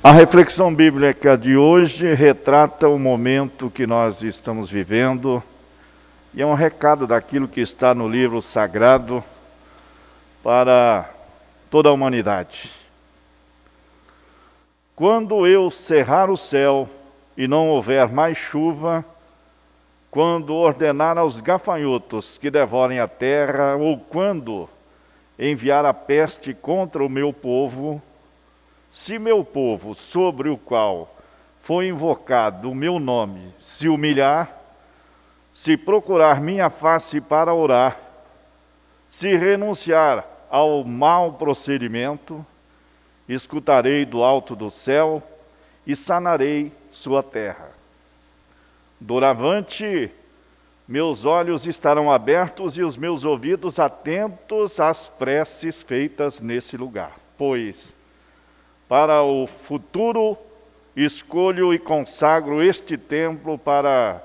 A reflexão bíblica de hoje retrata o momento que nós estamos vivendo e é um recado daquilo que está no livro sagrado para toda a humanidade. Quando eu cerrar o céu e não houver mais chuva, quando ordenar aos gafanhotos que devorem a terra, ou quando enviar a peste contra o meu povo, se meu povo, sobre o qual foi invocado o meu nome, se humilhar, se procurar minha face para orar, se renunciar ao mau procedimento, escutarei do alto do céu e sanarei sua terra. Doravante, meus olhos estarão abertos e os meus ouvidos atentos às preces feitas nesse lugar, pois para o futuro escolho e consagro este templo para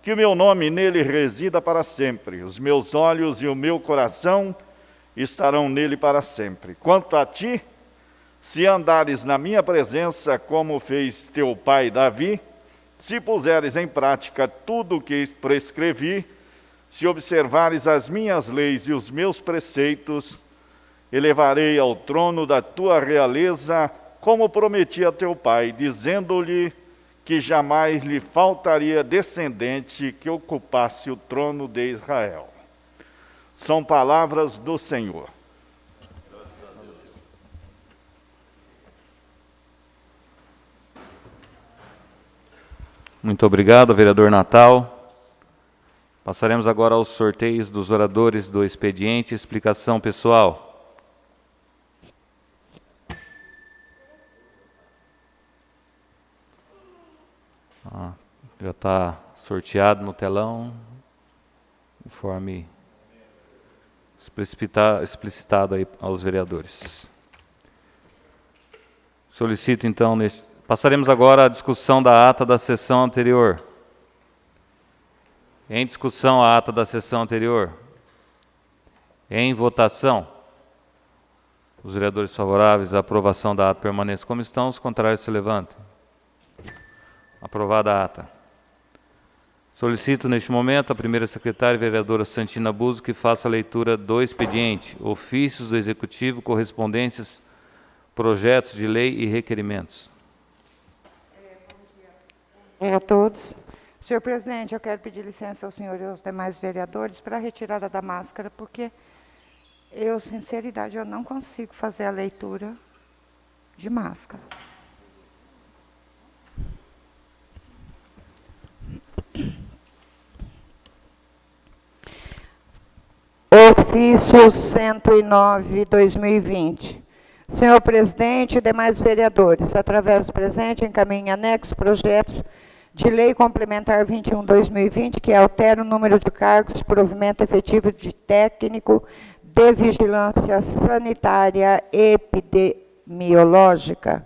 que o meu nome nele resida para sempre. Os meus olhos e o meu coração estarão nele para sempre. Quanto a ti, se andares na minha presença, como fez teu pai Davi, se puseres em prática tudo o que prescrevi, se observares as minhas leis e os meus preceitos, elevarei ao trono da tua realeza, como prometi a teu pai, dizendo-lhe que jamais lhe faltaria descendente que ocupasse o trono de Israel. São palavras do Senhor. Muito obrigado, vereador Natal. Passaremos agora aos sorteios dos oradores do expediente. Explicação pessoal. Já está sorteado no telão, conforme explicitado aí aos vereadores. Solicito então, passaremos agora à discussão da ata da sessão anterior. Em discussão a ata da sessão anterior. Em votação. Os vereadores favoráveis à aprovação da ata permaneçam como estão, os contrários se levantem. Aprovada a ata. Solicito neste momento a primeira secretária, vereadora Santina Buzo, que faça a leitura do expediente, ofícios do Executivo, correspondências, projetos de lei e requerimentos. Bom dia a todos. Senhor presidente, eu quero pedir licença ao senhor e aos demais vereadores para a retirada da máscara, porque eu, sinceridade, eu não consigo fazer a leitura de máscara. Ofício 109/2020. Senhor presidente e demais vereadores, através do presente, encaminho em anexo projeto de lei complementar 21/2020, que altera o número de cargos de provimento efetivo de técnico de vigilância sanitária epidemiológica.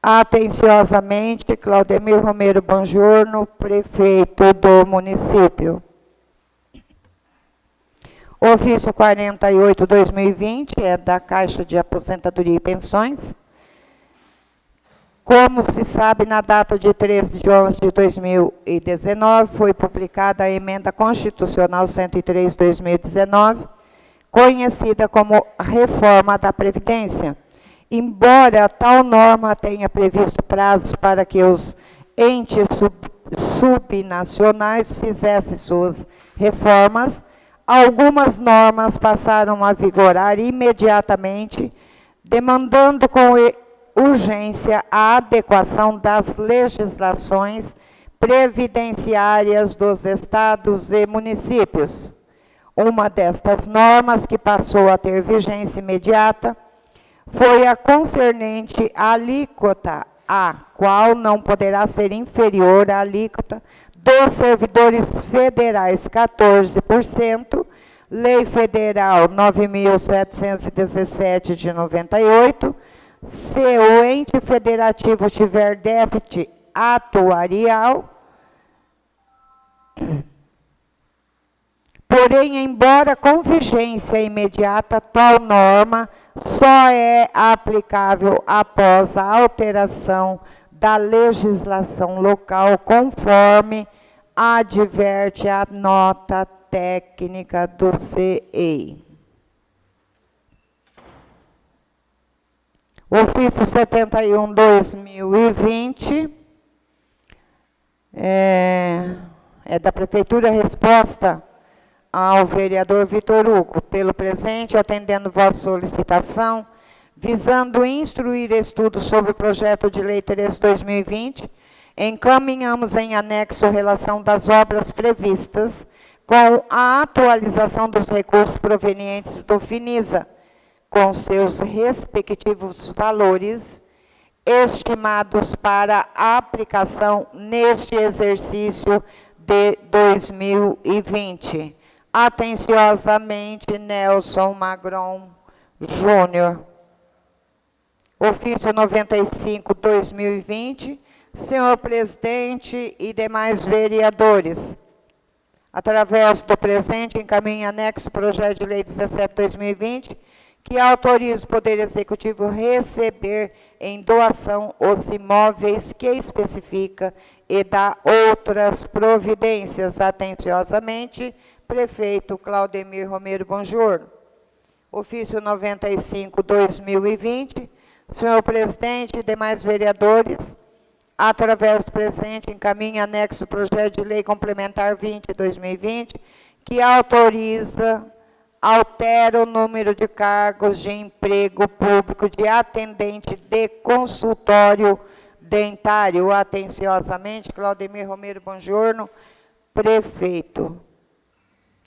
Atenciosamente, Claudemir Romero Bongiorno, prefeito do município. Ofício 48/2020 é da Caixa de Aposentadoria e Pensões. Como se sabe, na data de 13 de 11 de 2019, foi publicada a Emenda Constitucional 103/2019, conhecida como Reforma da Previdência. Embora tal norma tenha previsto prazos para que os entes subnacionais fizessem suas reformas, algumas normas passaram a vigorar imediatamente, demandando com urgência a adequação das legislações previdenciárias dos estados e municípios. Uma destas normas, que passou a ter vigência imediata, foi a concernente à alíquota, a qual não poderá ser inferior à alíquota dos servidores federais, 14%, Lei Federal 9.717 de 98, se o ente federativo tiver déficit atuarial. Porém, embora com vigência imediata, tal norma só é aplicável após a alteração da legislação local, conforme adverte a nota técnica do CEI. Ofício 71/2020 é da Prefeitura, resposta ao vereador Vitor Hugo. Pelo presente, atendendo vossa solicitação, visando instruir estudo sobre o projeto de lei 13/2020, encaminhamos em anexo relação das obras previstas com a atualização dos recursos provenientes do FINISA, com seus respectivos valores estimados para aplicação neste exercício de 2020. Atenciosamente, Nelson Magron Júnior. Ofício 95/2020, senhor presidente e demais vereadores, através do presente, encaminho em anexo projeto de lei 17/2020, que autoriza o Poder Executivo receber em doação os imóveis que especifica e dá outras providências. Atenciosamente, prefeito Claudemir Romero Bonjour. Ofício 95/2020, senhor presidente e demais vereadores, através do presente, encaminha anexo projeto de lei complementar 20/2020, que altera o número de cargos de emprego público de atendente de consultório dentário. Atenciosamente, Claudemir Romero Bongiorno, prefeito.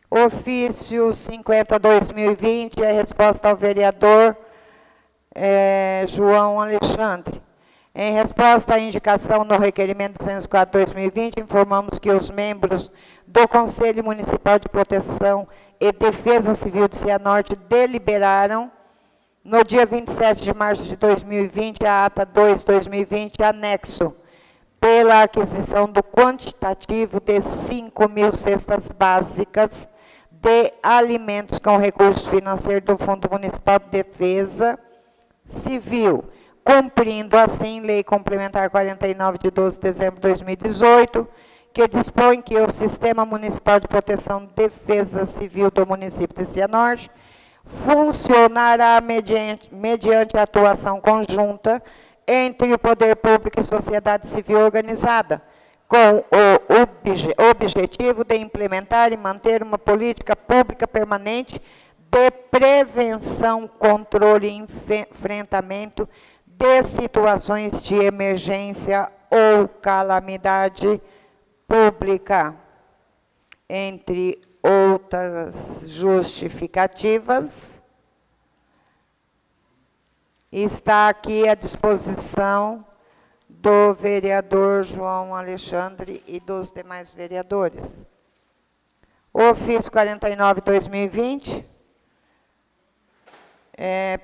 Ofício 50/2020, é resposta ao vereador João Alexandre. Em resposta à indicação no requerimento 204/2020, informamos que os membros do Conselho Municipal de Proteção e Defesa Civil de Cianorte deliberaram, no dia 27 de março de 2020, a ata 2/2020, anexo, pela aquisição do quantitativo de 5.000 cestas básicas de alimentos com recursos financeiros do Fundo Municipal de Defesa Civil, cumprindo assim Lei Complementar 49 de 12 de dezembro de 2018, que dispõe que o Sistema Municipal de Proteção e Defesa Civil do município de Cianorte funcionará mediante atuação conjunta entre o Poder Público e sociedade civil organizada, com o objetivo de implementar e manter uma política pública permanente de prevenção, controle e enfrentamento de situações de emergência ou calamidade pública. Entre outras justificativas, está aqui à disposição do vereador João Alexandre e dos demais vereadores. Ofício 49/2020,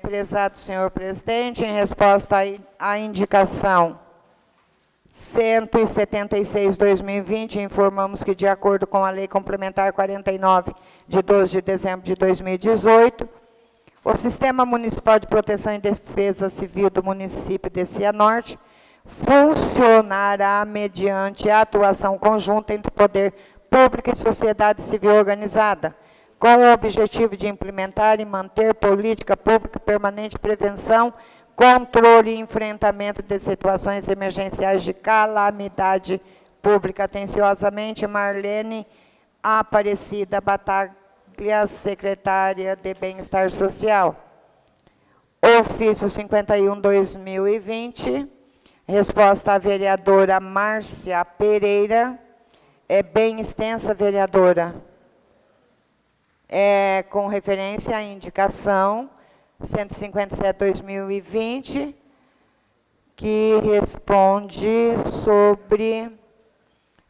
prezado senhor presidente, em resposta à indicação 176/2020, informamos que, de acordo com a Lei Complementar 49, de 12 de dezembro de 2018, o Sistema Municipal de Proteção e Defesa Civil do município de Cianorte funcionará mediante a atuação conjunta entre Poder Público e sociedade civil organizada, com o objetivo de implementar e manter política pública permanente de prevenção, controle e enfrentamento de situações emergenciais de calamidade pública. Atenciosamente, Marlene Aparecida Bataglia, secretária de Bem-Estar Social. Ofício 51/2020, resposta à vereadora Márcia Pereira. É bem extensa, vereadora. Com referência à indicação 157/2020, que responde sobre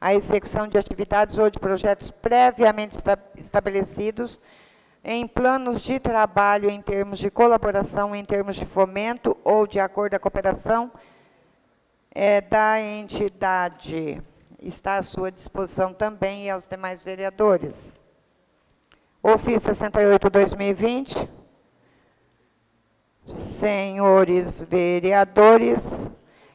a execução de atividades ou de projetos previamente estabelecidos em planos de trabalho em termos de colaboração, em termos de fomento ou de acordo à cooperação da entidade. Está à sua disposição também e aos demais vereadores. Ofício 68/2020, Senhores vereadores,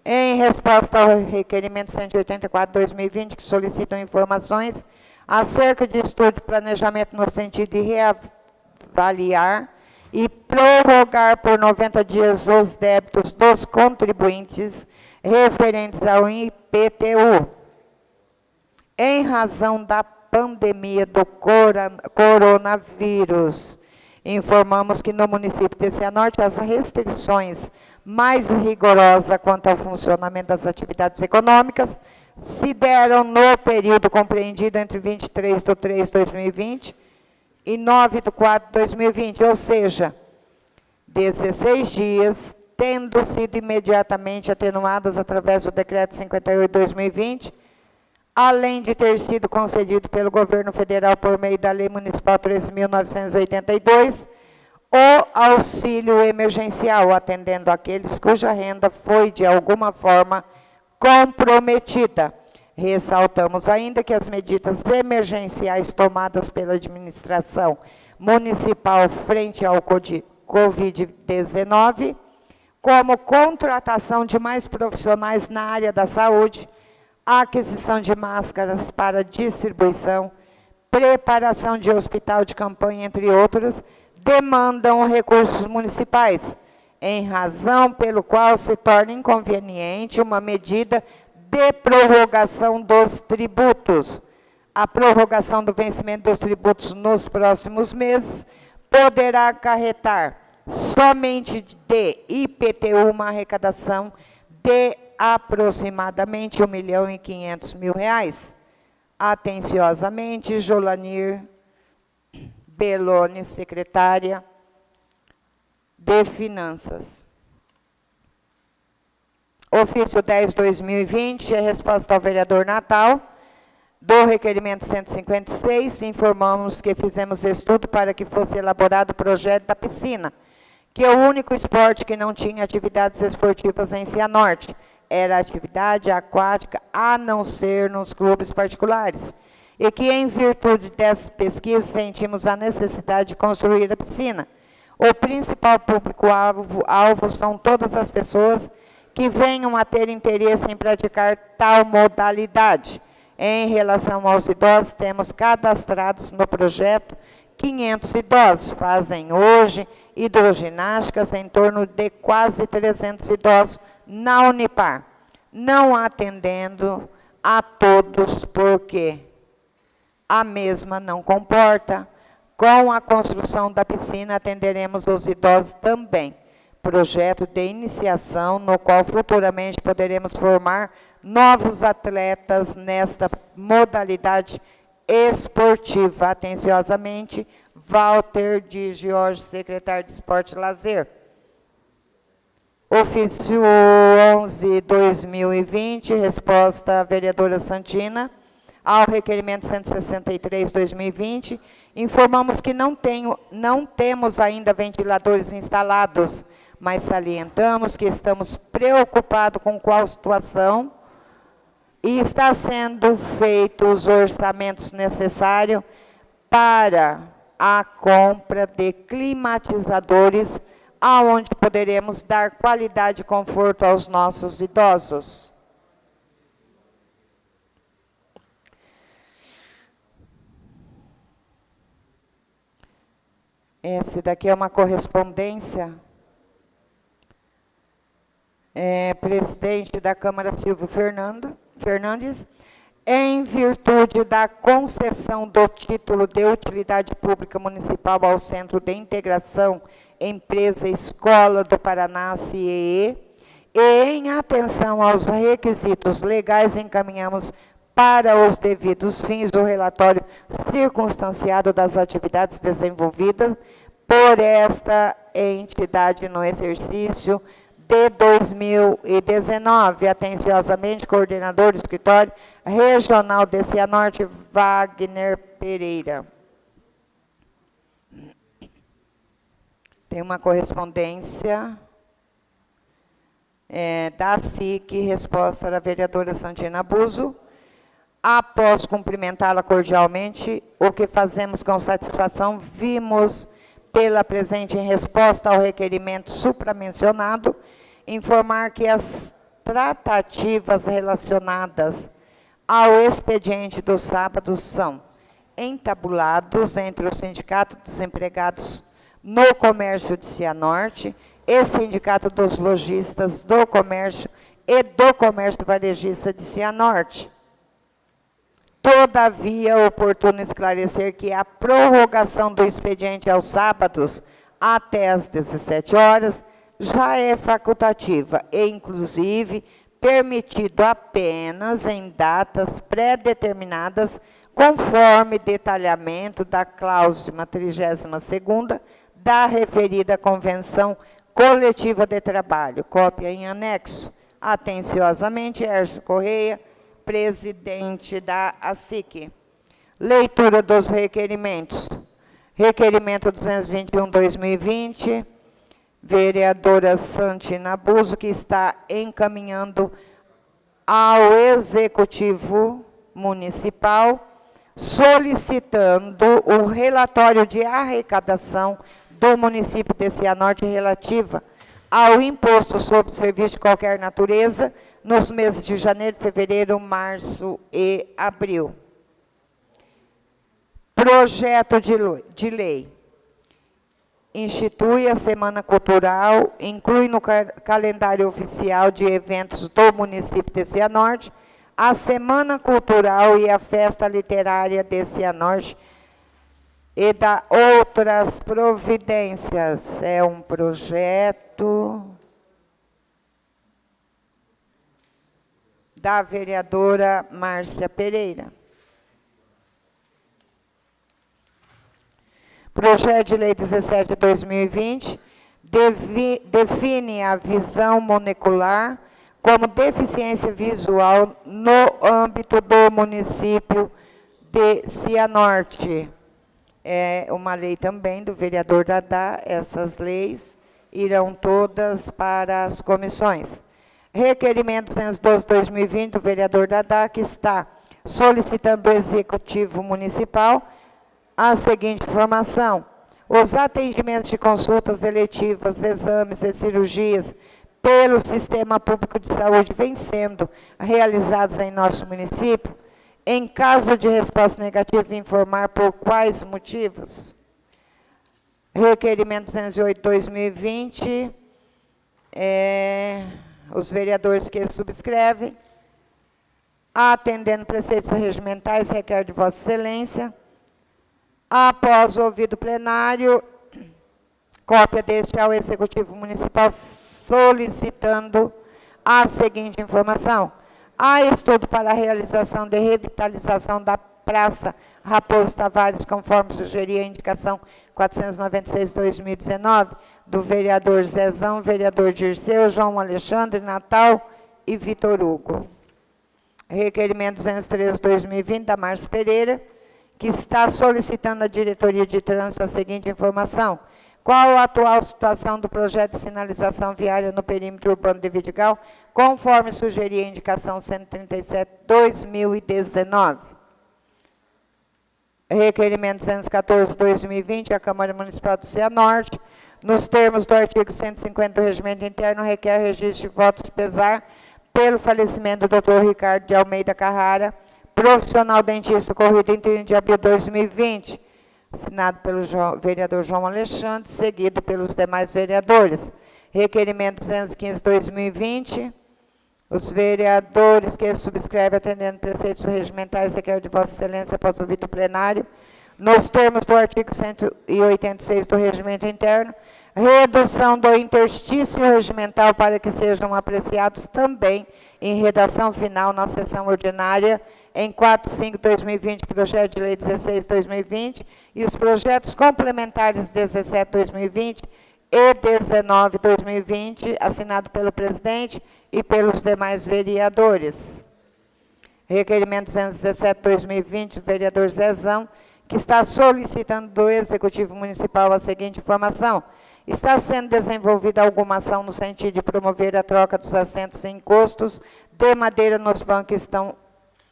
em resposta ao requerimento 184/2020, que solicitam informações acerca de estudo e planejamento no sentido de reavaliar e prorrogar por 90 dias os débitos dos contribuintes referentes ao IPTU, em razão da pandemia do coronavírus. Informamos que no município de Cianorte as restrições mais rigorosas quanto ao funcionamento das atividades econômicas se deram no período compreendido entre 23/3/2020 e 9/4/2020, ou seja, 16 dias, tendo sido imediatamente atenuadas através do Decreto 58/2020, além de ter sido concedido pelo Governo Federal por meio da Lei Municipal 13.982, o auxílio emergencial, atendendo aqueles cuja renda foi, de alguma forma, comprometida. Ressaltamos ainda que as medidas emergenciais tomadas pela administração municipal frente ao Covid-19, como contratação de mais profissionais na área da saúde, aquisição de máscaras para distribuição, preparação de hospital de campanha, entre outras, demandam recursos municipais, em razão pelo qual se torna inconveniente uma medida de prorrogação dos tributos. A prorrogação do vencimento dos tributos nos próximos meses poderá acarretar somente de IPTU uma arrecadação de aproximadamente R$ 1.500.000. Atenciosamente, Jolanir Belloni, secretária de Finanças. Ofício 10/2020, resposta ao vereador Natal, do requerimento 156, informamos que fizemos estudo para que fosse elaborado o projeto da piscina, que é o único esporte que não tinha atividades esportivas em Cianorte. Era atividade aquática, a não ser nos clubes particulares. E que, em virtude dessa pesquisa, sentimos a necessidade de construir a piscina. O principal público-alvo são todas as pessoas que venham a ter interesse em praticar tal modalidade. Em relação aos idosos, temos cadastrados no projeto 500 idosos. Fazem hoje hidroginásticas em torno de quase 300 idosos na Unipar, não atendendo a todos, porque a mesma não comporta. Com a construção da piscina, atenderemos os idosos também. Projeto de iniciação, no qual futuramente poderemos formar novos atletas nesta modalidade esportiva. Atenciosamente, Walter de Jorge, secretário de Esporte e Lazer. Ofício 11/2020, resposta à vereadora Santina, ao requerimento 163/2020, informamos que não temos ainda ventiladores instalados, mas salientamos que estamos preocupados com qual situação e está sendo feitos os orçamentos necessários para a compra de climatizadores, aonde poderemos dar qualidade e conforto aos nossos idosos. Esse daqui é uma correspondência. Presidente da Câmara, Silvio Fernandes, em virtude da concessão do título de utilidade pública municipal ao Centro de Integração Empresa Escola do Paraná, CIEE, e em atenção aos requisitos legais, encaminhamos para os devidos fins o relatório circunstanciado das atividades desenvolvidas por esta entidade no exercício de 2019. Atenciosamente, coordenador do Escritório Regional de Cianorte, Wagner Pereira. Tem uma correspondência da SIC, resposta da vereadora Santina Buzo. Após cumprimentá-la cordialmente, o que fazemos com satisfação, vimos pela presente em resposta ao requerimento supramencionado, informar que as tratativas relacionadas ao expediente dos sábados são entabulados entre o Sindicato dos Empregados no Comércio de Cianorte e Sindicato dos Lojistas do Comércio e do Comércio Varejista de Cianorte. Todavia, é oportuno esclarecer que a prorrogação do expediente aos sábados até às 17 horas já é facultativa e, inclusive, permitido apenas em datas pré-determinadas, conforme detalhamento da cláusula 32ª da referida Convenção Coletiva de Trabalho, cópia em anexo. Atenciosamente, Hércio Correia, presidente da ASIC. Leitura dos requerimentos. Requerimento 221/2020, vereadora Santina Buzo, que está encaminhando ao Executivo Municipal, solicitando o relatório de arrecadação do município de Cianorte relativa ao imposto sobre serviço de qualquer natureza nos meses de janeiro, fevereiro, março e abril. Projeto de lei. Institui a Semana Cultural, inclui no calendário oficial de eventos do município de Cianorte a Semana Cultural e a Festa Literária de Cianorte e da outras providências. É um projeto da vereadora Márcia Pereira. Projeto de Lei 17/2020 define a visão monocular como deficiência visual no âmbito do município de Cianorte. É uma lei também do vereador Dadá. Essas leis irão todas para as comissões. Requerimento 212/2020 do vereador Dadá, que está solicitando do Executivo Municipal a seguinte informação: os atendimentos de consultas eletivas, exames e cirurgias pelo Sistema Público de Saúde vêm sendo realizados em nosso município. Em caso de resposta negativa, informar por quais motivos. Requerimento 208/2020, os vereadores que subscrevem, atendendo preceitos regimentais, requer de Vossa Excelência, após o ouvido plenário, cópia deste ao Executivo Municipal, solicitando a seguinte informação: há estudo para a realização de revitalização da Praça Raposo Tavares, conforme sugeria a indicação 496/2019, do vereador Zezão, vereador Dirceu, João Alexandre, Natal e Vitor Hugo. Requerimento 213/2020, da Márcia Pereira, que está solicitando à Diretoria de Trânsito a seguinte informação: qual a atual situação do projeto de sinalização viária no perímetro urbano de Vidigal, conforme sugeria a indicação 137/2019. Requerimento 214/2020, a Câmara Municipal do Cianorte, nos termos do artigo 150 do Regimento Interno, requer registro de votos de pesar pelo falecimento do Dr. Ricardo de Almeida Carrara, profissional dentista, ocorrido em 30 de abril de 2020, assinado pelo vereador João Alexandre, seguido pelos demais vereadores. Requerimento 215/2020, os vereadores que subscrevem, atendendo preceitos regimentais, requer de Vossa Excelência, após o ouvido plenário, nos termos do artigo 186 do Regimento Interno, redução do interstício regimental para que sejam apreciados também em redação final na sessão ordinária em 4/5/2020, projeto de lei 16/2020, e os projetos complementares 17/2020 e 19/2020, assinado pelo presidente e pelos demais vereadores. Requerimento 217/2020, do vereador Zezão, que está solicitando do Executivo Municipal a seguinte informação: está sendo desenvolvida alguma ação no sentido de promover a troca dos assentos e encostos de madeira nos bancos que estão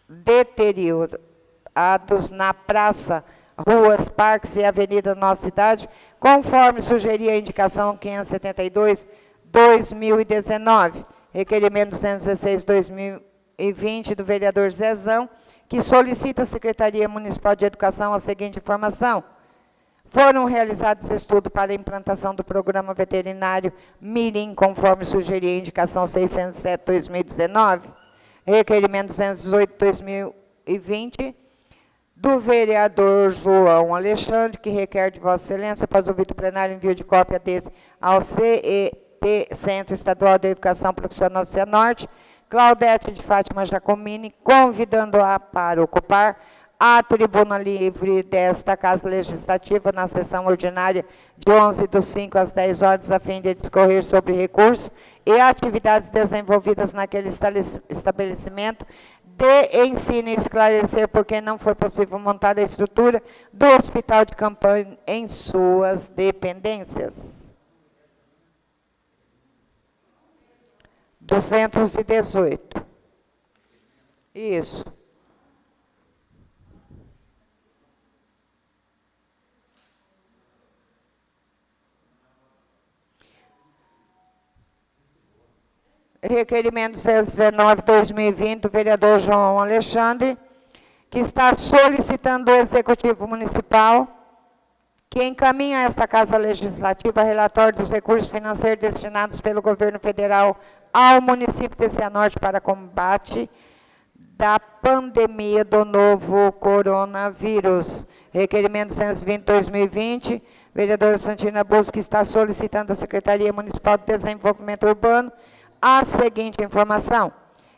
deteriorados na Praça ruas, parques e avenidas da nossa cidade, conforme sugeria a indicação 572/2019, requerimento 216/2020 do vereador Zezão, que solicita à Secretaria Municipal de Educação a seguinte informação. Foram realizados estudos para a implantação do programa veterinário Mirim, conforme sugeria a indicação 607/2019, requerimento 218/2020, do vereador João Alexandre, que requer de Vossa Excelência, após ouvido o plenário, envio de cópia desse ao CEP, Centro Estadual de Educação Profissional Cianorte, Claudete de Fátima Giacomini, convidando-a para ocupar a tribuna livre desta Casa Legislativa na sessão ordinária de 11/5 às 10 horas, a fim de discorrer sobre recursos e atividades desenvolvidas naquele estabelecimento, de ensino e esclarecer por que não foi possível montar a estrutura do hospital de campanha em suas dependências. 218. Isso. Requerimento 619/2020 do vereador João Alexandre, que está solicitando do Executivo Municipal que encaminhe a esta Casa Legislativa relatório dos recursos financeiros destinados pelo governo federal ao município de Cianorte para combate da pandemia do novo coronavírus. Requerimento 220/2020, vereadora Santina Busca, que está solicitando à Secretaria Municipal de Desenvolvimento Urbano a seguinte informação.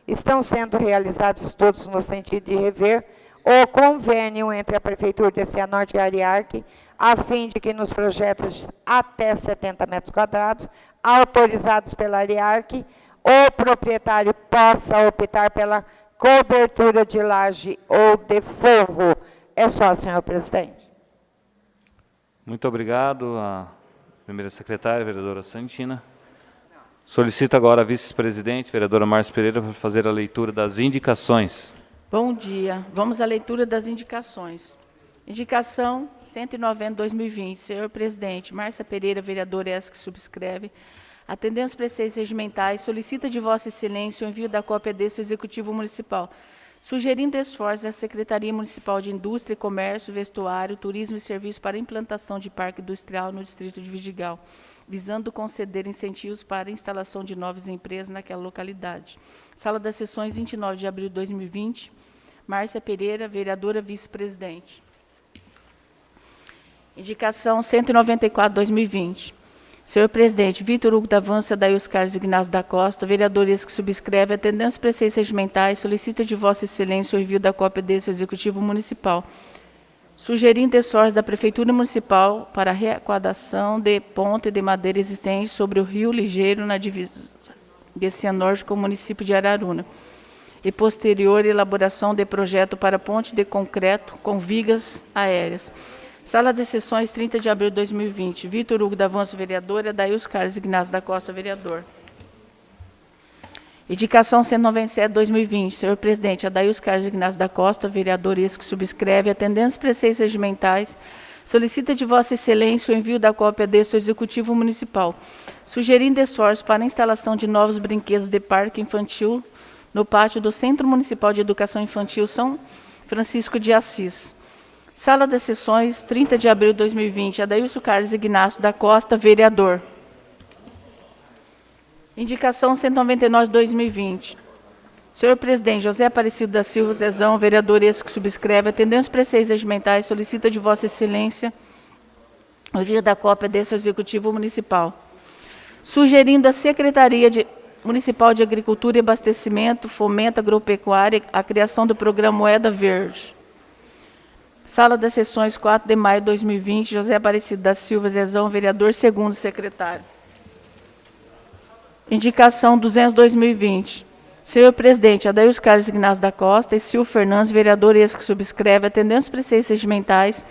Estão sendo realizados estudos no sentido de rever o convênio entre a Prefeitura de Cianorte e a Ariarc, a fim de que nos projetos até 70 metros quadrados, autorizados pela Ariarc, o proprietário possa optar pela cobertura de laje ou de forro. É só, senhor presidente. Muito obrigado à primeira secretária, vereadora Santina. Solicito agora a vice-presidente, vereadora Márcia Pereira, para fazer a leitura das indicações. Bom dia. Vamos à leitura das indicações. Indicação 190/2020. Senhor presidente, Márcia Pereira, vereadora, essa que subscreve, atendendo os preceitos regimentais, solicita de Vossa Excelência o envio da cópia desse ao Executivo Municipal, sugerindo esforços à Secretaria Municipal de Indústria, Comércio, Vestuário, Turismo e Serviços para a implantação de parque industrial no distrito de Vidigal, visando conceder incentivos para a instalação de novas empresas naquela localidade. Sala das Sessões, 29 de abril de 2020. Márcia Pereira, vereadora vice-presidente. Indicação 194/2020. Senhor presidente, Vitor Hugo da Vança, Daíus Carlos Ignacio da Costa, vereadores que subscreve, atendendo os preceitos regimentais, solicita de Vossa Excelência o envio da cópia desse ao Executivo Municipal, sugerindo esforços da Prefeitura Municipal para a reaquadação de ponte de madeira existente sobre o Rio Ligeiro, na divisa de Cianorte com o município de Araruna, e posterior elaboração de projeto para ponte de concreto com vigas aéreas. Sala de Sessões, 30 de abril de 2020. Vitor Hugo da Vança, vereador. Daíus Carlos Ignacio da Costa, vereador. Indicação 197/2020. Senhor presidente, Daíus Carlos Ignacio da Costa, vereador, esse que subscreve, atendendo os preceitos regimentais, solicita de Vossa Excelência o envio da cópia desse ao Executivo Municipal, sugerindo esforços para a instalação de novos brinquedos de parque infantil no pátio do Centro Municipal de Educação Infantil São Francisco de Assis. Sala das Sessões, 30 de abril de 2020. Adailson Carlos Ignacio da Costa, vereador. Indicação 199/2020. Senhor presidente, José Aparecido da Silva Zezão, vereador, esse que subscreve, atendendo os preceitos regimentais, solicita de Vossa Excelência o envio da cópia desse ao Executivo Municipal, sugerindo à Secretaria Municipal de Agricultura e Abastecimento, Fomento Agropecuária, a criação do programa Moeda Verde. Sala das Sessões, 4 de maio de 2020, José Aparecido da Silva Zezão, vereador, segundo secretário. Indicação 200/2020. Senhor presidente, Adailson Carlos Ignacio da Costa e Silvio Fernandes, vereador, esse que subscreve, atendendo os preceitos regimentais,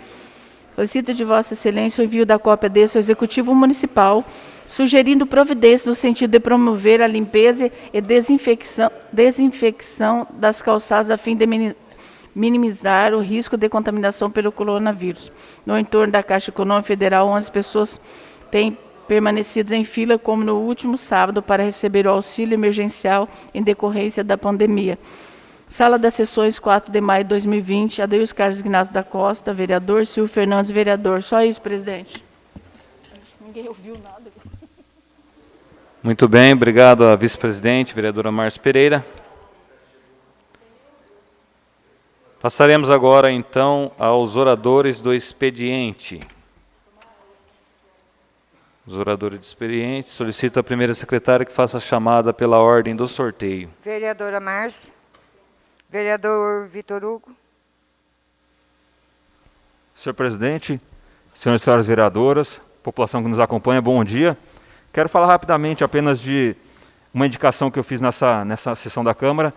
solicita de Vossa Excelência o envio da cópia desse ao Executivo Municipal, sugerindo providências no sentido de promover a limpeza e desinfecção das calçadas a fim de minimizar o risco de contaminação pelo coronavírus. No entorno da Caixa Econômica Federal, 11 pessoas têm permanecido em fila, como no último sábado, para receber o auxílio emergencial em decorrência da pandemia. Sala das Sessões, 4 de maio de 2020, Adeus Carlos Ignacio da Costa, vereador, Silvio Fernandes, vereador. Só isso, presidente. Ninguém ouviu nada. Muito bem, obrigado à vice-presidente, vereadora Márcia Pereira. Passaremos agora, então, aos oradores do expediente. Os oradores do expediente, solicito à primeira secretária que faça a chamada pela ordem do sorteio. Vereadora Márcia. Vereador Vitor Hugo. Senhor presidente, senhoras e senhoras vereadoras, população que nos acompanha, bom dia. Quero falar rapidamente apenas de uma indicação que eu fiz nessa sessão da Câmara,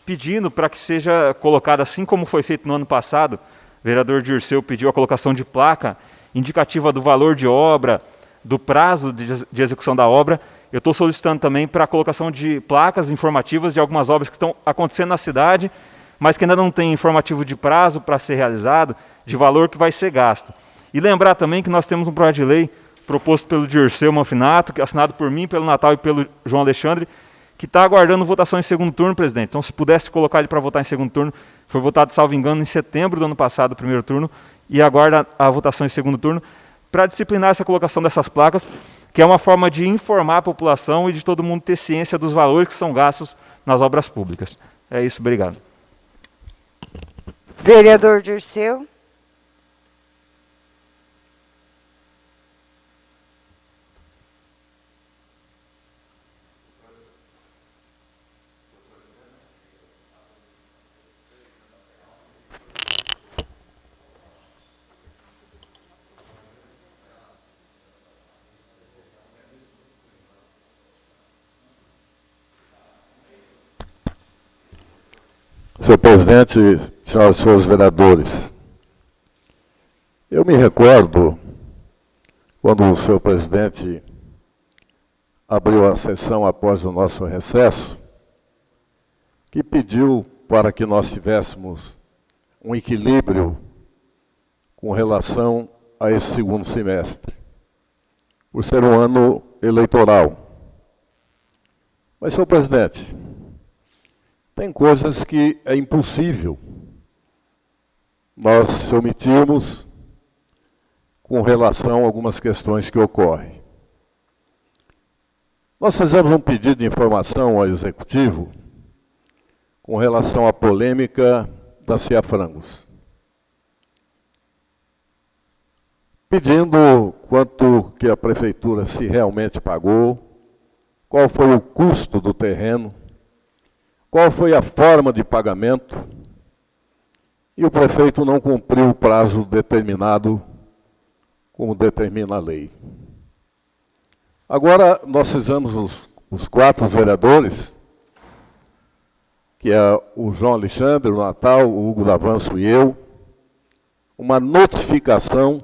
pedindo para que seja colocada, assim como foi feito no ano passado, o vereador Dirceu pediu a colocação de placa indicativa do valor de obra, do prazo de execução da obra. Eu estou solicitando também para a colocação de placas informativas de algumas obras que estão acontecendo na cidade, mas que ainda não tem informativo de prazo para ser realizado, de valor que vai ser gasto. E lembrar também que nós temos um projeto de lei proposto pelo Dirceu Manfinato, assinado por mim, pelo Natal e pelo João Alexandre, que está aguardando votação em segundo turno, presidente. Então, se pudesse colocar ele para votar em segundo turno, foi votado, salvo engano, em setembro do ano passado, o primeiro turno, e aguarda a votação em segundo turno, para disciplinar essa colocação dessas placas, que é uma forma de informar a população e de todo mundo ter ciência dos valores que são gastos nas obras públicas. É isso, obrigado. Vereador Dirceu. Senhor presidente, senhoras e senhores vereadores, eu me recordo, quando o senhor presidente abriu a sessão após o nosso recesso, que pediu para que nós tivéssemos um equilíbrio com relação a esse segundo semestre, por ser um ano eleitoral. Mas, senhor presidente, tem coisas que é impossível nós omitirmos com relação a algumas questões que ocorrem. Nós fizemos um pedido de informação ao Executivo com relação à polêmica da Cia Frangos, pedindo quanto que a Prefeitura se realmente pagou, qual foi o custo do terreno, qual foi a forma de pagamento, e o prefeito não cumpriu o prazo determinado, como determina a lei. Agora, nós fizemos os 4 vereadores, que é o João Alexandre, o Natal, o Hugo Davanço e eu, uma notificação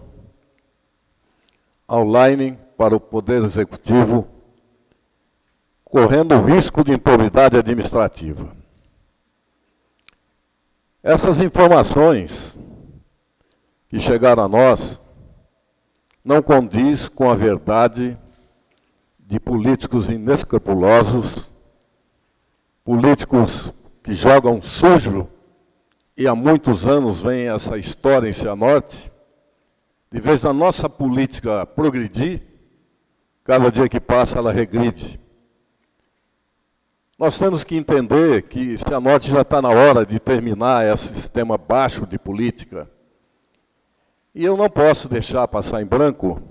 online para o Poder Executivo, correndo o risco de improbidade administrativa. Essas informações que chegaram a nós não condiz com a verdade de políticos inescrupulosos, políticos que jogam sujo, e há muitos anos vem essa história em Cianorte, de vez da nossa política progredir, cada dia que passa ela regride. Nós temos que entender que Cianorte já está na hora de terminar esse sistema baixo de política. E eu não posso deixar passar em branco,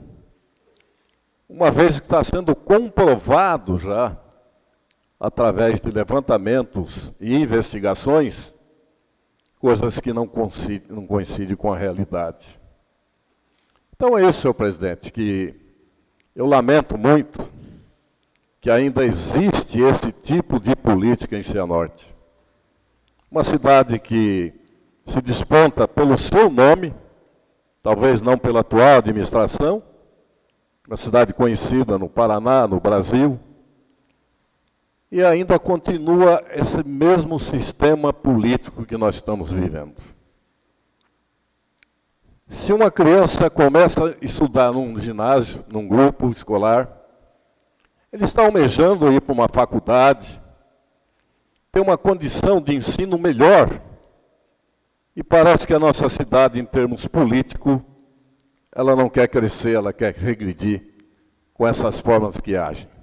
uma vez que está sendo comprovado já, através de levantamentos e investigações, coisas que não coincidem com a realidade. Então é isso, senhor presidente, que eu lamento muito que ainda existe esse tipo de política em Cianorte. Uma cidade que se desponta pelo seu nome, talvez não pela atual administração, uma cidade conhecida no Paraná, no Brasil, e ainda continua esse mesmo sistema político que nós estamos vivendo. Se uma criança começa a estudar num ginásio, num grupo escolar, ele está almejando ir para uma faculdade, ter uma condição de ensino melhor. E parece que a nossa cidade, em termos políticos, ela não quer crescer, ela quer regredir com essas formas que agem.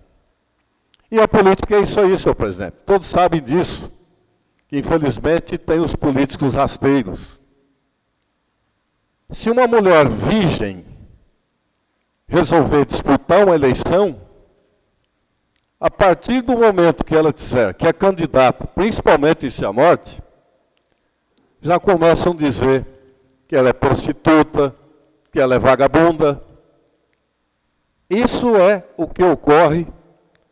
E a política é isso aí, senhor presidente. Todos sabem disso. Infelizmente, tem os políticos rasteiros. Se uma mulher virgem resolver disputar uma eleição, a partir do momento que ela disser que é candidata, principalmente em Cianorte, já começam a dizer que ela é prostituta, que ela é vagabunda. Isso é o que ocorre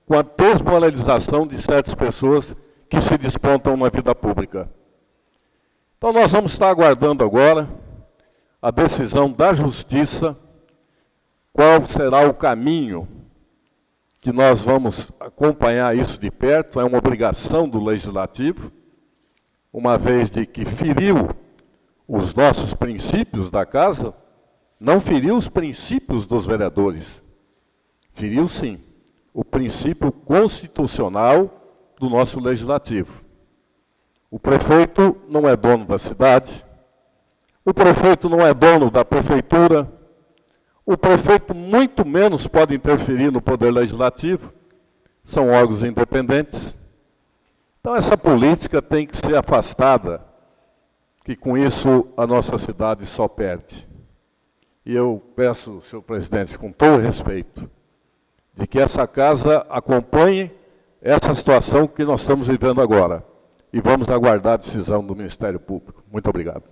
com a desmoralização de certas pessoas que se despontam na vida pública. Então nós vamos estar aguardando agora a decisão da Justiça, qual será o caminho que nós vamos acompanhar isso de perto, é uma obrigação do Legislativo, uma vez de que feriu os nossos princípios da Casa, não feriu os princípios dos vereadores, feriu sim o princípio constitucional do nosso Legislativo. O prefeito não é dono da cidade, o prefeito não é dono da prefeitura, o prefeito muito menos pode interferir no poder legislativo, são órgãos independentes. Então essa política tem que ser afastada, que com isso a nossa cidade só perde. E eu peço, senhor presidente, com todo respeito, de que essa casa acompanhe essa situação que nós estamos vivendo agora. E vamos aguardar a decisão do Ministério Público. Muito obrigado.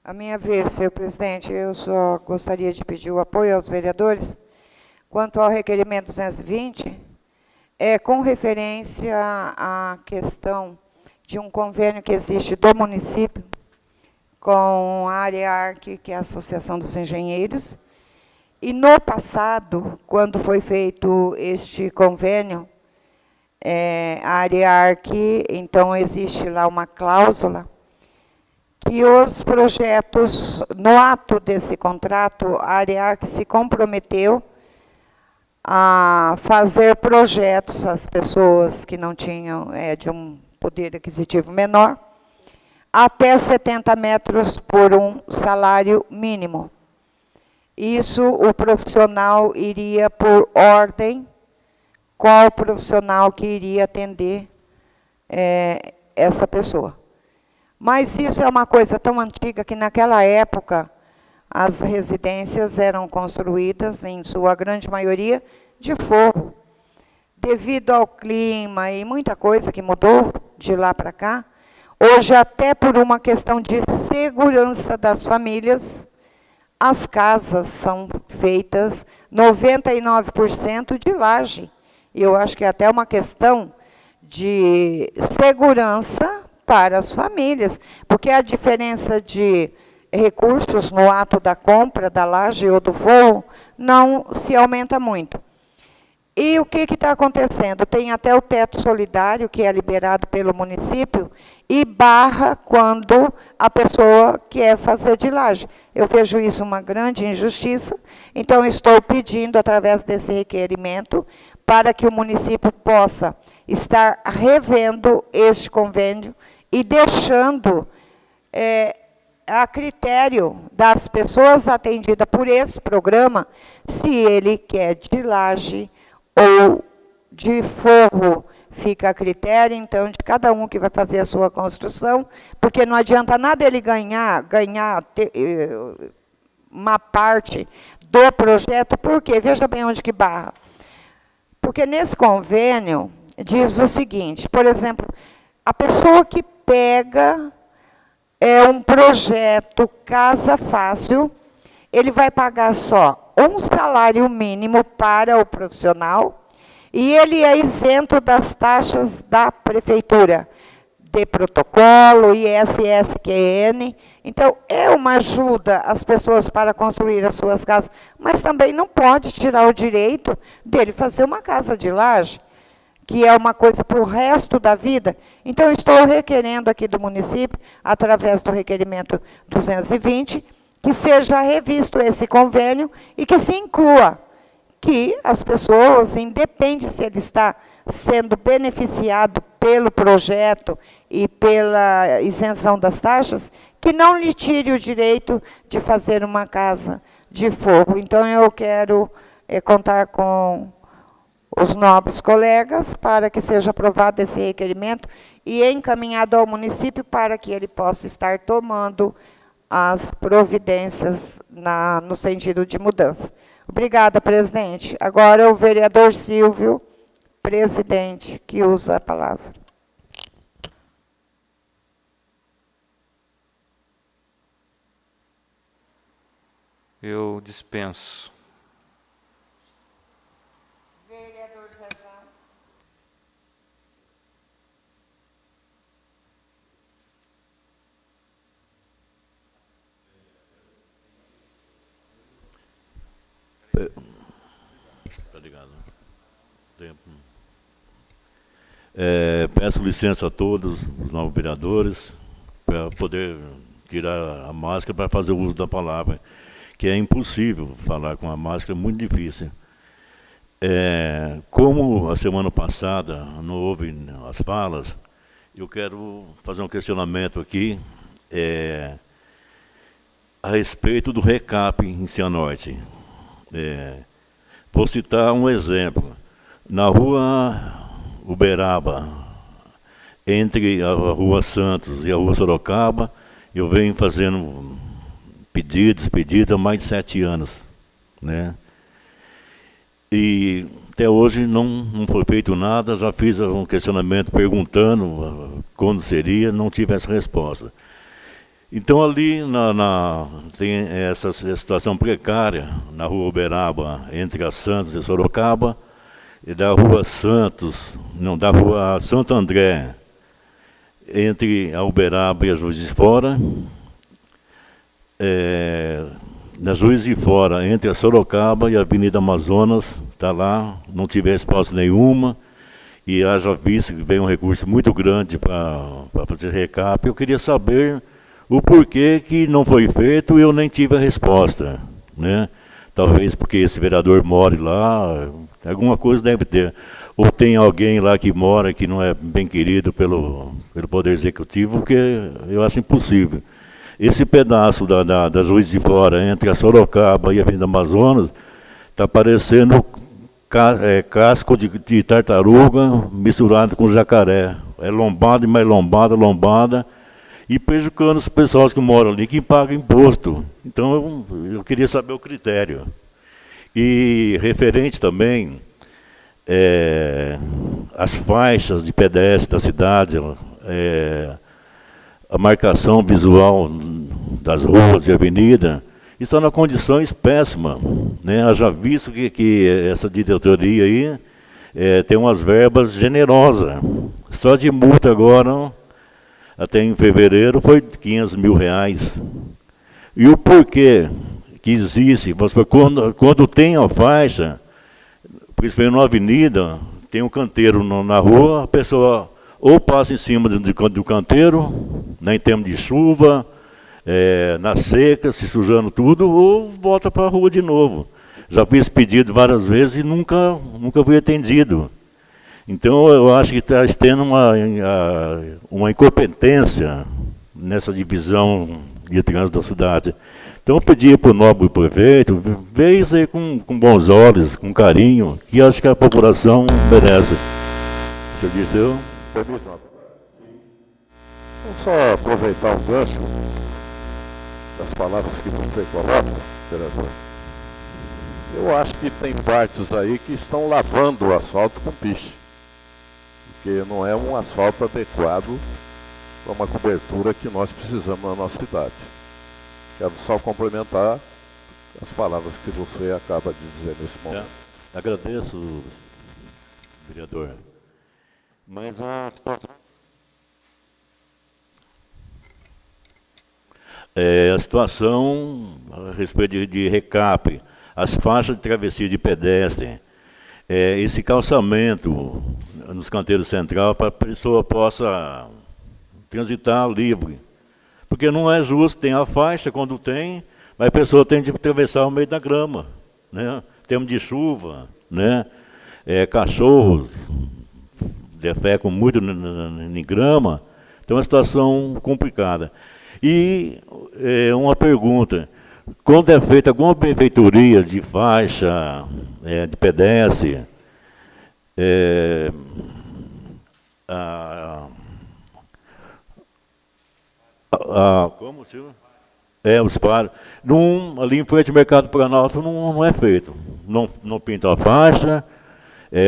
A minha vez, senhor presidente, eu só gostaria de pedir o apoio aos vereadores quanto ao requerimento 220, com referência à questão de um convênio que existe do município com a AREARC, que é a Associação dos Engenheiros. E no passado, quando foi feito este convênio, a AREARC, então existe lá uma cláusula que os projetos, no ato desse contrato, a AREARC se comprometeu a fazer projetos às pessoas que não tinham de um poder aquisitivo menor, até 70 metros por um salário mínimo. Isso o profissional iria por ordem, qual profissional que iria atender essa pessoa. Mas isso é uma coisa tão antiga que naquela época as residências eram construídas, em sua grande maioria, de forro. Devido ao clima e muita coisa que mudou de lá para cá, hoje até por uma questão de segurança das famílias, as casas são feitas 99% de laje. E eu acho que é até uma questão de segurança para as famílias, porque a diferença de recursos no ato da compra da laje ou do forro não se aumenta muito. E o que está acontecendo? Tem até o teto solidário, que é liberado pelo município, e barra quando a pessoa quer fazer de laje. Eu vejo isso uma grande injustiça, então estou pedindo, através desse requerimento, para que o município possa estar revendo este convênio e deixando a critério das pessoas atendidas por esse programa, se ele quer de laje ou de forro, fica a critério, então, de cada um que vai fazer a sua construção, porque não adianta nada ele ganhar uma parte do projeto, porque, veja bem onde que barra. Porque nesse convênio diz o seguinte, por exemplo, a pessoa que pega um projeto Casa Fácil, ele vai pagar só um salário mínimo para o profissional e ele é isento das taxas da prefeitura, de protocolo, ISSQN. Então, é uma ajuda às pessoas para construir as suas casas, mas também não pode tirar o direito dele fazer uma casa de laje, que é uma coisa para o resto da vida. Então, estou requerendo aqui do município, através do requerimento 220, que seja revisto esse convênio e que se inclua que as pessoas, independe se ele está sendo beneficiado pelo projeto e pela isenção das taxas, que não lhe tire o direito de fazer uma casa de forro. Então, eu quero contar com os nobres colegas para que seja aprovado esse requerimento e encaminhado ao município para que ele possa estar tomando as providências no sentido de mudança. Obrigada, presidente. Agora o vereador Silvio, presidente, que usa a palavra. Eu dispenso. Vereador Zezão. Obrigado. Tempo. Peço licença a todos os novos vereadores para poder tirar a máscara para fazer o uso da palavra, que é impossível falar com a máscara, é muito difícil. Como a semana passada não houve as falas, eu quero fazer um questionamento aqui a respeito do RECAP em Cianorte. Vou citar um exemplo. Na rua Uberaba, entre a rua Santos e a rua Sorocaba, eu venho fazendo pedidos há mais de 7 anos, né? E até hoje não foi feito nada, já fiz um questionamento perguntando quando seria, não tive essa resposta. Então ali tem essa situação precária na rua Uberaba, entre a Santos e Sorocaba, e da rua da rua Santo André, entre a Uberaba e a Juiz de Fora, na Juiz de Fora, entre a Sorocaba e a Avenida Amazonas, está lá, não tive resposta nenhuma, e haja visto que vem um recurso muito grande para fazer recap. Eu queria saber o porquê que não foi feito e eu nem tive a resposta, né? Talvez porque esse vereador more lá, alguma coisa deve ter. Ou tem alguém lá que mora que não é bem querido pelo Poder Executivo, porque eu acho impossível. Esse pedaço da Juiz de Fora, entre a Sorocaba e a Avenida Amazonas, está parecendo casco de tartaruga misturado com jacaré. É lombada e mais lombada, e prejudicando os pessoas que moram ali, que pagam imposto. Então, eu queria saber o critério. E referente também as faixas de PDS da cidade, a marcação visual das ruas e avenida, está na condições péssimas, né? Haja visto que essa diretoria aí tem umas verbas generosas. Só de multa agora, até em fevereiro, foi R$500 mil. E o porquê que existe, quando tem a faixa, principalmente na avenida, tem um canteiro na rua, a pessoa ou passa em cima do canteiro, né, em termos de chuva, na seca, se sujando tudo, ou volta para a rua de novo. Já fiz pedido várias vezes e nunca fui atendido. Então, eu acho que está tendo uma incompetência nessa divisão de trânsito da cidade. Então, eu pedi para o nobre prefeito ver isso aí com bons olhos, com carinho, que acho que a população merece. O senhor disse eu? Vamos só aproveitar um gancho das palavras que você coloca, vereador. Eu acho que tem partes aí que estão lavando o asfalto com piche, porque não é um asfalto adequado para uma cobertura que nós precisamos na nossa cidade. Quero só complementar as palavras que você acaba de dizer nesse momento. Agradeço, vereador. Mas a situação a situação a respeito de recap, as faixas de travessia de pedestre, esse calçamento nos canteiros central para a pessoa possa transitar livre. Porque não é justo, tem a faixa quando tem, mas a pessoa tem de atravessar o meio da grama, né? Temos de chuva, né? Cachorros defecam muito em grama, então é uma situação complicada. E uma pergunta, quando é feita alguma benfeitoria de faixa, de pedestre, como, senhor? Os paros. Ali em frente ao Mercado Planalto não é feito. Não pintam a faixa,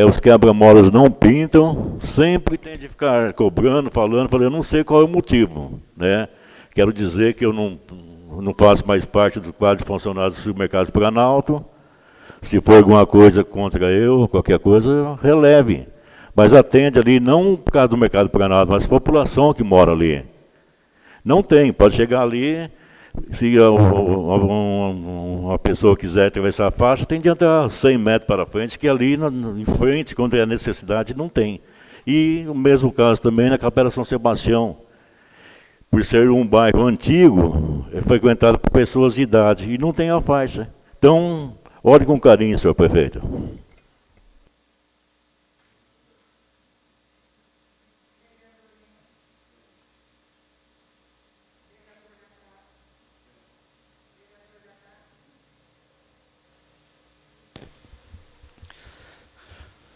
os quebra-molas não pintam, sempre tem de ficar cobrando, falando, eu não sei qual é o motivo, né? Quero dizer que eu não faço mais parte do quadro de funcionários do Supermercado Planalto. Se for alguma coisa contra eu, qualquer coisa, releve. Mas atende ali, não por causa do Mercado Planalto, mas a população que mora ali. Não tem, pode chegar ali, se uma pessoa quiser atravessar a faixa, tem de entrar 100 metros para frente, que ali em frente, quando é necessidade, não tem. E o mesmo caso também na Capela São Sebastião. Por ser um bairro antigo, é frequentado por pessoas de idade, e não tem a faixa. Então, olhe com carinho, senhor prefeito.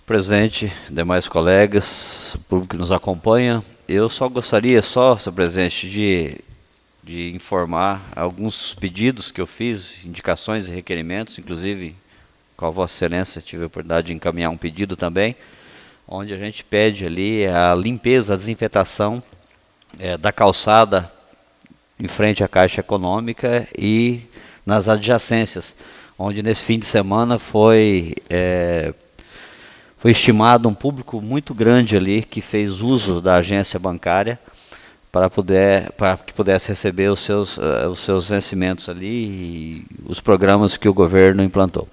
Presidente, demais colegas, público que nos acompanha, eu só gostaria, senhor presidente, de informar alguns pedidos que eu fiz, indicações e requerimentos, inclusive com a Vossa Excelência tive a oportunidade de encaminhar um pedido também, onde a gente pede ali a limpeza, a desinfetação da calçada em frente à Caixa Econômica e nas adjacências, onde nesse fim de semana foi estimado um público muito grande ali que fez uso da agência bancária para que pudesse receber os seus vencimentos ali e os programas que o governo implantou.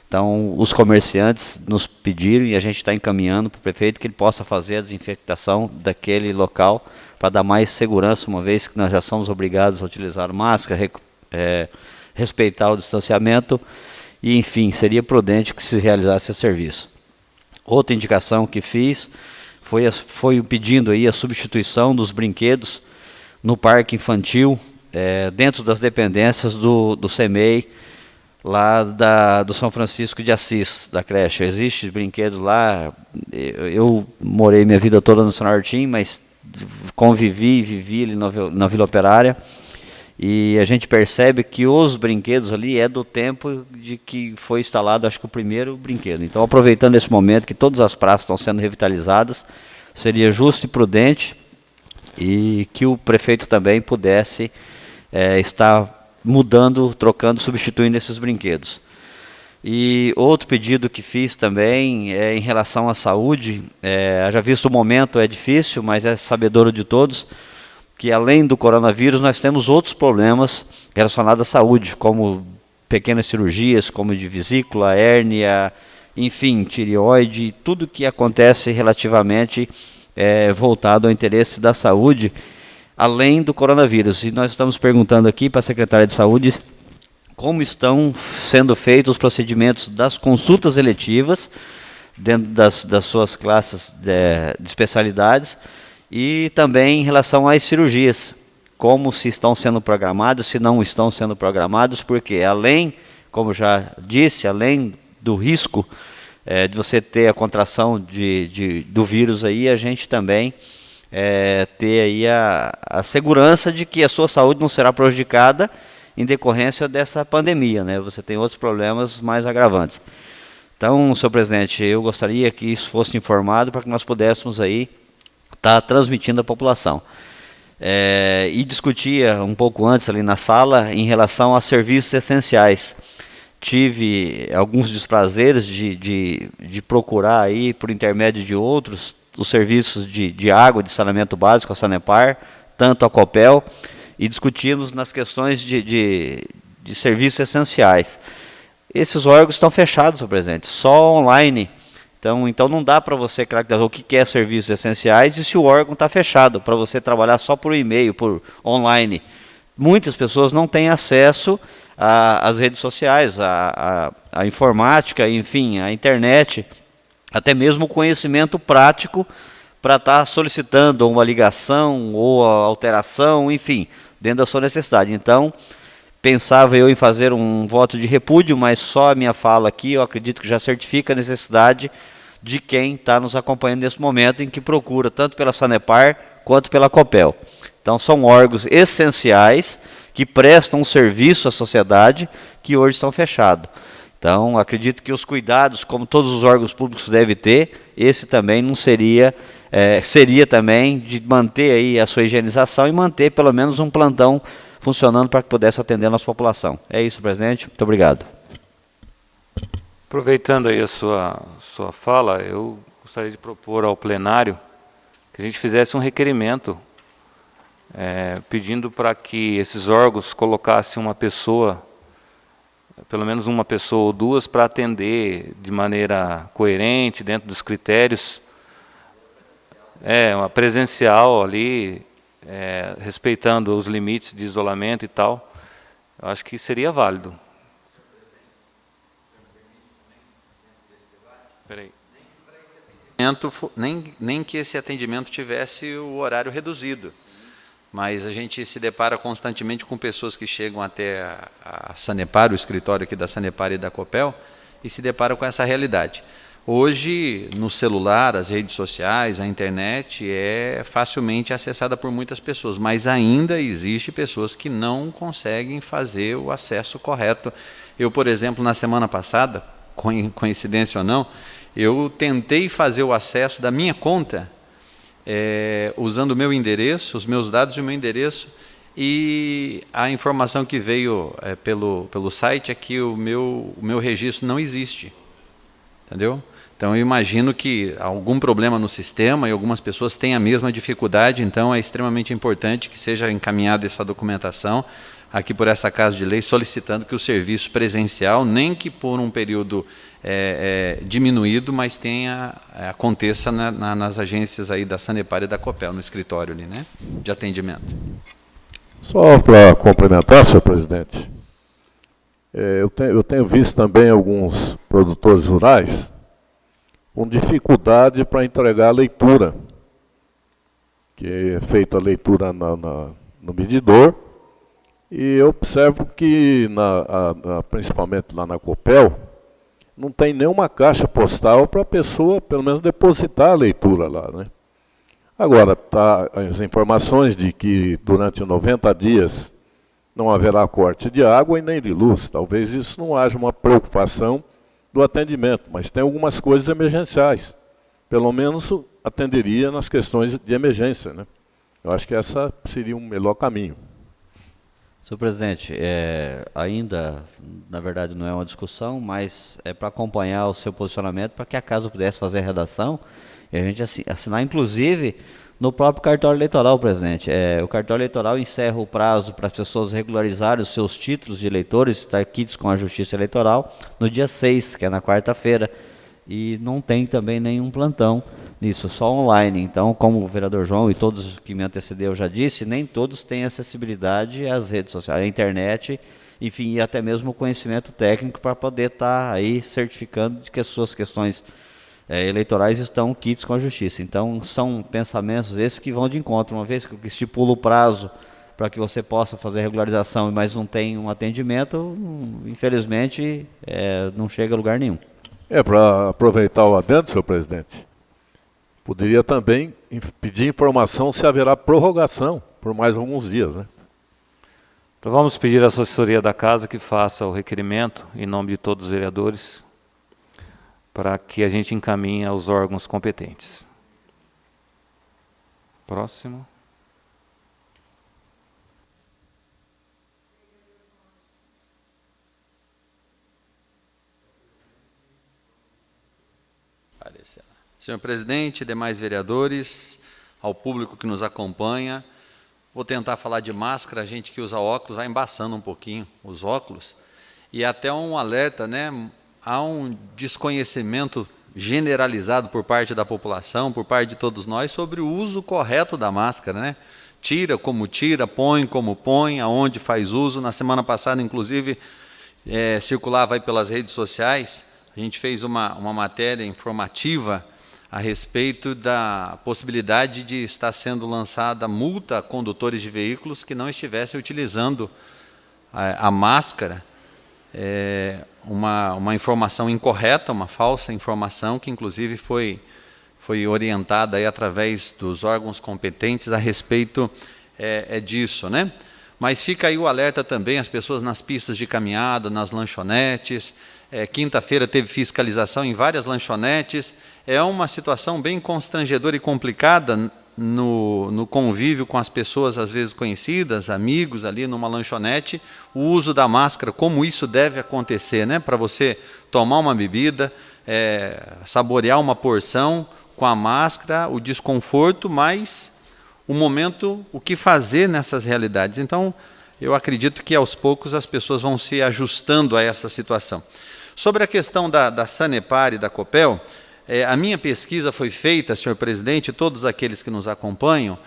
Então, os comerciantes nos pediram e a gente está encaminhando para o prefeito que ele possa fazer a desinfectação daquele local para dar mais segurança, uma vez que nós já somos obrigados a utilizar máscara, respeitar o distanciamento e, enfim, seria prudente que se realizasse esse serviço. Outra indicação que fiz foi pedindo aí a substituição dos brinquedos no parque infantil, dentro das dependências do CEMEI, lá do São Francisco de Assis, da creche. Existem brinquedos lá, eu morei minha vida toda no São Martim, mas convivi e vivi ali na Vila Operária, e a gente percebe que os brinquedos ali é do tempo de que foi instalado, acho que o primeiro brinquedo. Então, aproveitando esse momento que todas as praças estão sendo revitalizadas, seria justo e prudente e que o prefeito também pudesse estar mudando, trocando, substituindo esses brinquedos. E outro pedido que fiz também é em relação à saúde. Já visto o momento, é difícil, mas é sabedouro de todos, que além do coronavírus nós temos outros problemas relacionados à saúde, como pequenas cirurgias, como de vesícula, hérnia, enfim, tireoide, tudo que acontece relativamente voltado ao interesse da saúde, além do coronavírus. E nós estamos perguntando aqui para a Secretaria de Saúde como estão sendo feitos os procedimentos das consultas eletivas dentro das suas classes de especialidades, e também em relação às cirurgias, como se estão sendo programados, se não estão sendo programados, porque além, como já disse, além do risco de você ter a contração do vírus aí, a gente também ter aí a segurança de que a sua saúde não será prejudicada em decorrência dessa pandemia, né? Você tem outros problemas mais agravantes. Então, senhor presidente, eu gostaria que isso fosse informado para que nós pudéssemos aí estar transmitindo à população. E discutia um pouco antes ali na sala em relação a serviços essenciais. Tive alguns desprazeres de procurar aí, por intermédio de outros, os serviços de água, de saneamento básico, a Sanepar, tanto a Copel, e discutimos nas questões de serviços essenciais. Esses órgãos estão fechados, senhor presidente, só online. Então não dá para você caracterizar o que é serviços essenciais e se o órgão está fechado, para você trabalhar só por e-mail, por online. Muitas pessoas não têm acesso às redes sociais, à informática, enfim, à internet, até mesmo o conhecimento prático para estar solicitando uma ligação ou a alteração, enfim, dentro da sua necessidade. Então, pensava eu em fazer um voto de repúdio, mas só a minha fala aqui, eu acredito que já certifica a necessidade de quem está nos acompanhando nesse momento, em que procura, tanto pela Sanepar quanto pela Copel. Então, são órgãos essenciais que prestam um serviço à sociedade, que hoje estão fechados. Então, acredito que os cuidados, como todos os órgãos públicos devem ter, esse também não seria, seria também de manter aí a sua higienização e manter pelo menos um plantão funcionando para que pudesse atender a nossa população. É isso, presidente. Muito obrigado. Aproveitando aí a sua fala, eu gostaria de propor ao plenário que a gente fizesse um requerimento pedindo para que esses órgãos colocassem uma pessoa, pelo menos uma pessoa ou duas, para atender de maneira coerente, dentro dos critérios, uma presencial ali, respeitando os limites de isolamento e tal. Eu acho que seria válido. Peraí. Nem que esse atendimento tivesse o horário reduzido. Mas a gente se depara constantemente com pessoas que chegam até a Sanepar, o escritório aqui da Sanepar e da Copel, e se deparam com essa realidade. Hoje, no celular, as redes sociais, a internet é facilmente acessada por muitas pessoas, mas ainda existe pessoas que não conseguem fazer o acesso correto. Eu, por exemplo, na semana passada, coincidência ou não, eu tentei fazer o acesso da minha conta, usando o meu endereço, os meus dados e o meu endereço, e a informação que veio pelo site é que o meu registro não existe. Entendeu? Então, eu imagino que algum problema no sistema e algumas pessoas têm a mesma dificuldade, então é extremamente importante que seja encaminhada essa documentação aqui por essa Casa de Lei, solicitando que o serviço presencial, nem que por um período diminuído, mas aconteça nas agências aí da Sanepar e da Copel, no escritório ali, né, de atendimento. Só para complementar, senhor presidente, eu tenho visto também alguns produtores rurais com dificuldade para entregar a leitura, que é feita a leitura no medidor, e eu observo que, principalmente lá na Copel, não tem nenhuma caixa postal para a pessoa, pelo menos, depositar a leitura lá, né? Agora, as informações de que durante 90 dias não haverá corte de água e nem de luz. Talvez isso não haja uma preocupação do atendimento, mas tem algumas coisas emergenciais. Pelo menos atenderia nas questões de emergência, né? Eu acho que essa seria um melhor caminho. Senhor presidente, ainda, na verdade, não é uma discussão, mas é para acompanhar o seu posicionamento, para que a casa pudesse fazer a redação e a gente assinar, inclusive, no próprio cartório eleitoral, presidente. O cartório eleitoral encerra o prazo para as pessoas regularizarem os seus títulos de eleitores, quites com a Justiça Eleitoral, no dia 6, que é na quarta-feira, e não tem também nenhum plantão nisso, só online. Então, como o vereador João e todos que me antecedeu já disse, nem todos têm acessibilidade às redes sociais, à internet, enfim, e até mesmo o conhecimento técnico para poder estar aí certificando de que as suas questões eleitorais estão quites com a Justiça. Então, são pensamentos esses que vão de encontro, uma vez que estipula o prazo para que você possa fazer a regularização, mas não tem um atendimento, infelizmente, não chega a lugar nenhum. Para aproveitar o adendo, senhor presidente, poderia também pedir informação se haverá prorrogação por mais alguns dias, né? Então vamos pedir à assessoria da Casa que faça o requerimento, em nome de todos os vereadores, para que a gente encaminhe aos órgãos competentes. Próximo. Senhor presidente, demais vereadores, ao público que nos acompanha, vou tentar falar de máscara, a gente que usa óculos vai embaçando um pouquinho os óculos, e até um alerta, né? Há um desconhecimento generalizado por parte da população, por parte de todos nós, sobre o uso correto da máscara, né? Tira como tira, põe como põe, aonde faz uso. Na semana passada, inclusive, circulava aí pelas redes sociais, a gente fez uma matéria informativa a respeito da possibilidade de estar sendo lançada multa a condutores de veículos que não estivessem utilizando a máscara. Uma informação incorreta, uma falsa informação, que inclusive foi orientada aí através dos órgãos competentes a respeito disso, né? Mas fica aí o alerta também, as pessoas nas pistas de caminhada, nas lanchonetes. Quinta-feira teve fiscalização em várias lanchonetes. É uma situação bem constrangedora e complicada no convívio com as pessoas, às vezes conhecidas, amigos ali numa lanchonete, o uso da máscara, como isso deve acontecer, né? Para você tomar uma bebida, saborear uma porção com a máscara, o desconforto, mas o momento, o que fazer nessas realidades. Então, eu acredito que aos poucos as pessoas vão se ajustando a essa situação. Sobre a questão da Sanepar e da Copel, a minha pesquisa foi feita, senhor presidente, e todos aqueles que nos acompanham,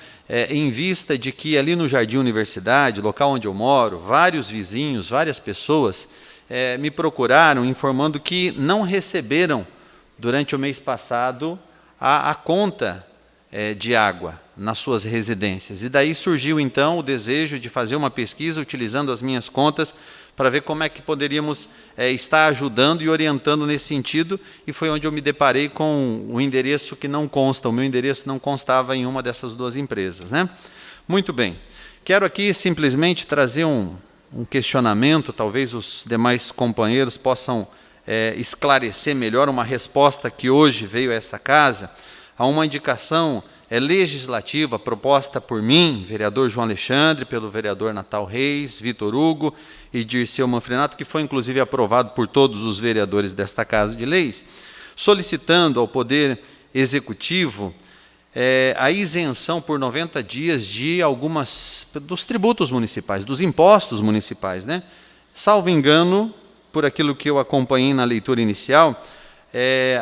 em vista de que ali no Jardim Universidade, local onde eu moro, vários vizinhos, várias pessoas me procuraram informando que não receberam, durante o mês passado, a conta de água nas suas residências. E daí surgiu, então, o desejo de fazer uma pesquisa utilizando as minhas contas para ver como é que poderíamos estar ajudando e orientando nesse sentido, e foi onde eu me deparei com o endereço que não consta, o meu endereço não constava em uma dessas duas empresas, né? Muito bem. Quero aqui simplesmente trazer um questionamento, talvez os demais companheiros possam esclarecer melhor uma resposta que hoje veio a esta casa, a uma indicação legislativa proposta por mim, vereador João Alexandre, pelo vereador Natal Reis, Vitor Hugo e Dirceu Manfrenato, que foi inclusive aprovado por todos os vereadores desta Casa de Leis, solicitando ao Poder Executivo a isenção por 90 dias de dos tributos municipais, dos impostos municipais, né? Salvo engano, por aquilo que eu acompanhei na leitura inicial,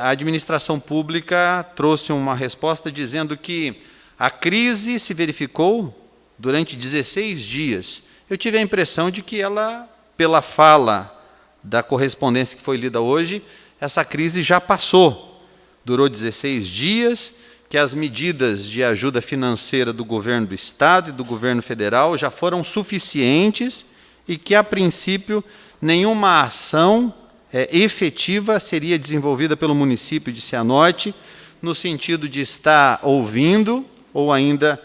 a administração pública trouxe uma resposta dizendo que a crise se verificou durante 16 dias. Eu tive a impressão de que ela, pela fala da correspondência que foi lida hoje, essa crise já passou. Durou 16 dias, que as medidas de ajuda financeira do governo do Estado e do governo federal já foram suficientes e que, a princípio, nenhuma ação efetiva seria desenvolvida pelo município de Cianorte, no sentido de estar ouvindo ou ainda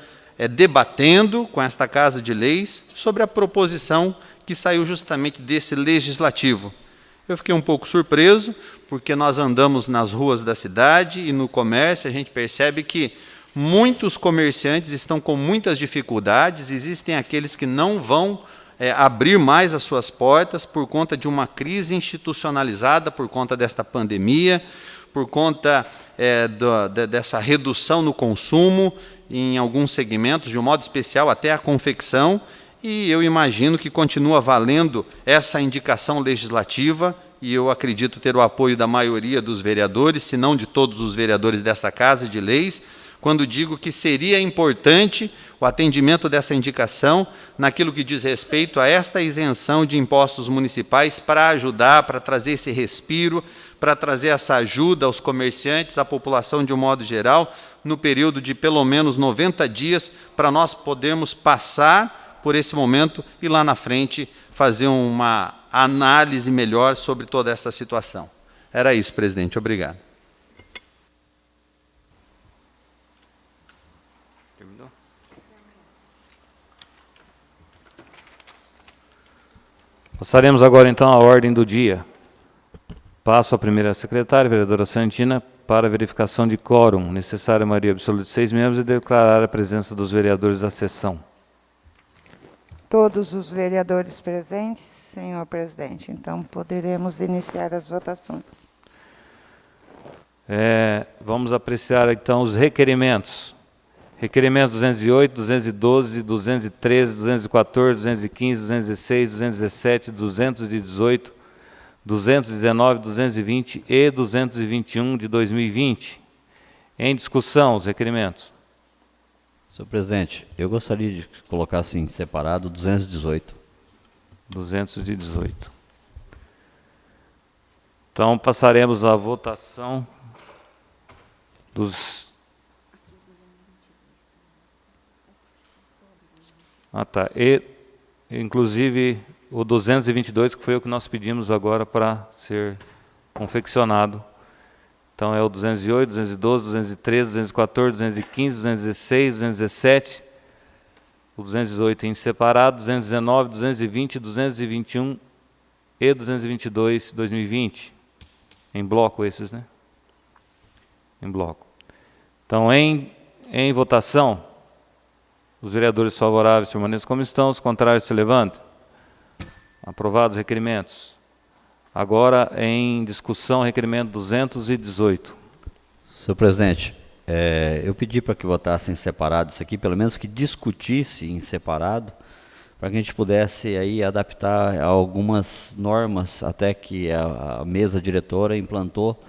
debatendo com esta Casa de Leis sobre a proposição que saiu justamente desse legislativo. Eu fiquei um pouco surpreso, porque nós andamos nas ruas da cidade e no comércio, a gente percebe que muitos comerciantes estão com muitas dificuldades, existem aqueles que não vão abrir mais as suas portas por conta de uma crise institucionalizada, por conta desta pandemia, por conta dessa redução no consumo em alguns segmentos, de um modo especial até a confecção, e eu imagino que continua valendo essa indicação legislativa, e eu acredito ter o apoio da maioria dos vereadores, se não de todos os vereadores desta Casa de Leis, quando digo que seria importante o atendimento dessa indicação naquilo que diz respeito a esta isenção de impostos municipais para ajudar, para trazer esse respiro, para trazer essa ajuda aos comerciantes, à população de um modo geral, no período de pelo menos 90 dias, para nós podermos passar por esse momento e lá na frente fazer uma análise melhor sobre toda essa situação. Era isso, presidente. Obrigado. Passaremos agora, então, à ordem do dia. Passo à primeira secretária, vereadora Santina, para a verificação de quórum. Necessária a maioria absoluta de 6 membros e declarar a presença dos vereadores da sessão. Todos os vereadores presentes, senhor presidente. Então, poderemos iniciar as votações. Vamos apreciar, então, os requerimentos. Requerimentos 208, 212, 213, 214, 215, 216, 217, 218, 219, 220 e 221 de 2020. Em discussão, os requerimentos. Senhor presidente, eu gostaria de colocar assim, separado, 218. 218. Então, passaremos à votação dos... E, inclusive, o 222, que foi o que nós pedimos agora para ser confeccionado. Então, é o 208, 212, 213, 214, 215, 216, 217, o 218 em separado, 219, 220, 221 e 222, 2020. Em bloco esses, né? Em bloco. Então, em votação, os vereadores favoráveis permaneçam como estão, os contrários se levantem. Aprovados os requerimentos. Agora, em discussão, requerimento 218. Senhor presidente, eu pedi para que votassem separado isso aqui, pelo menos que discutisse em separado, para que a gente pudesse aí adaptar algumas normas até que a mesa diretora implantou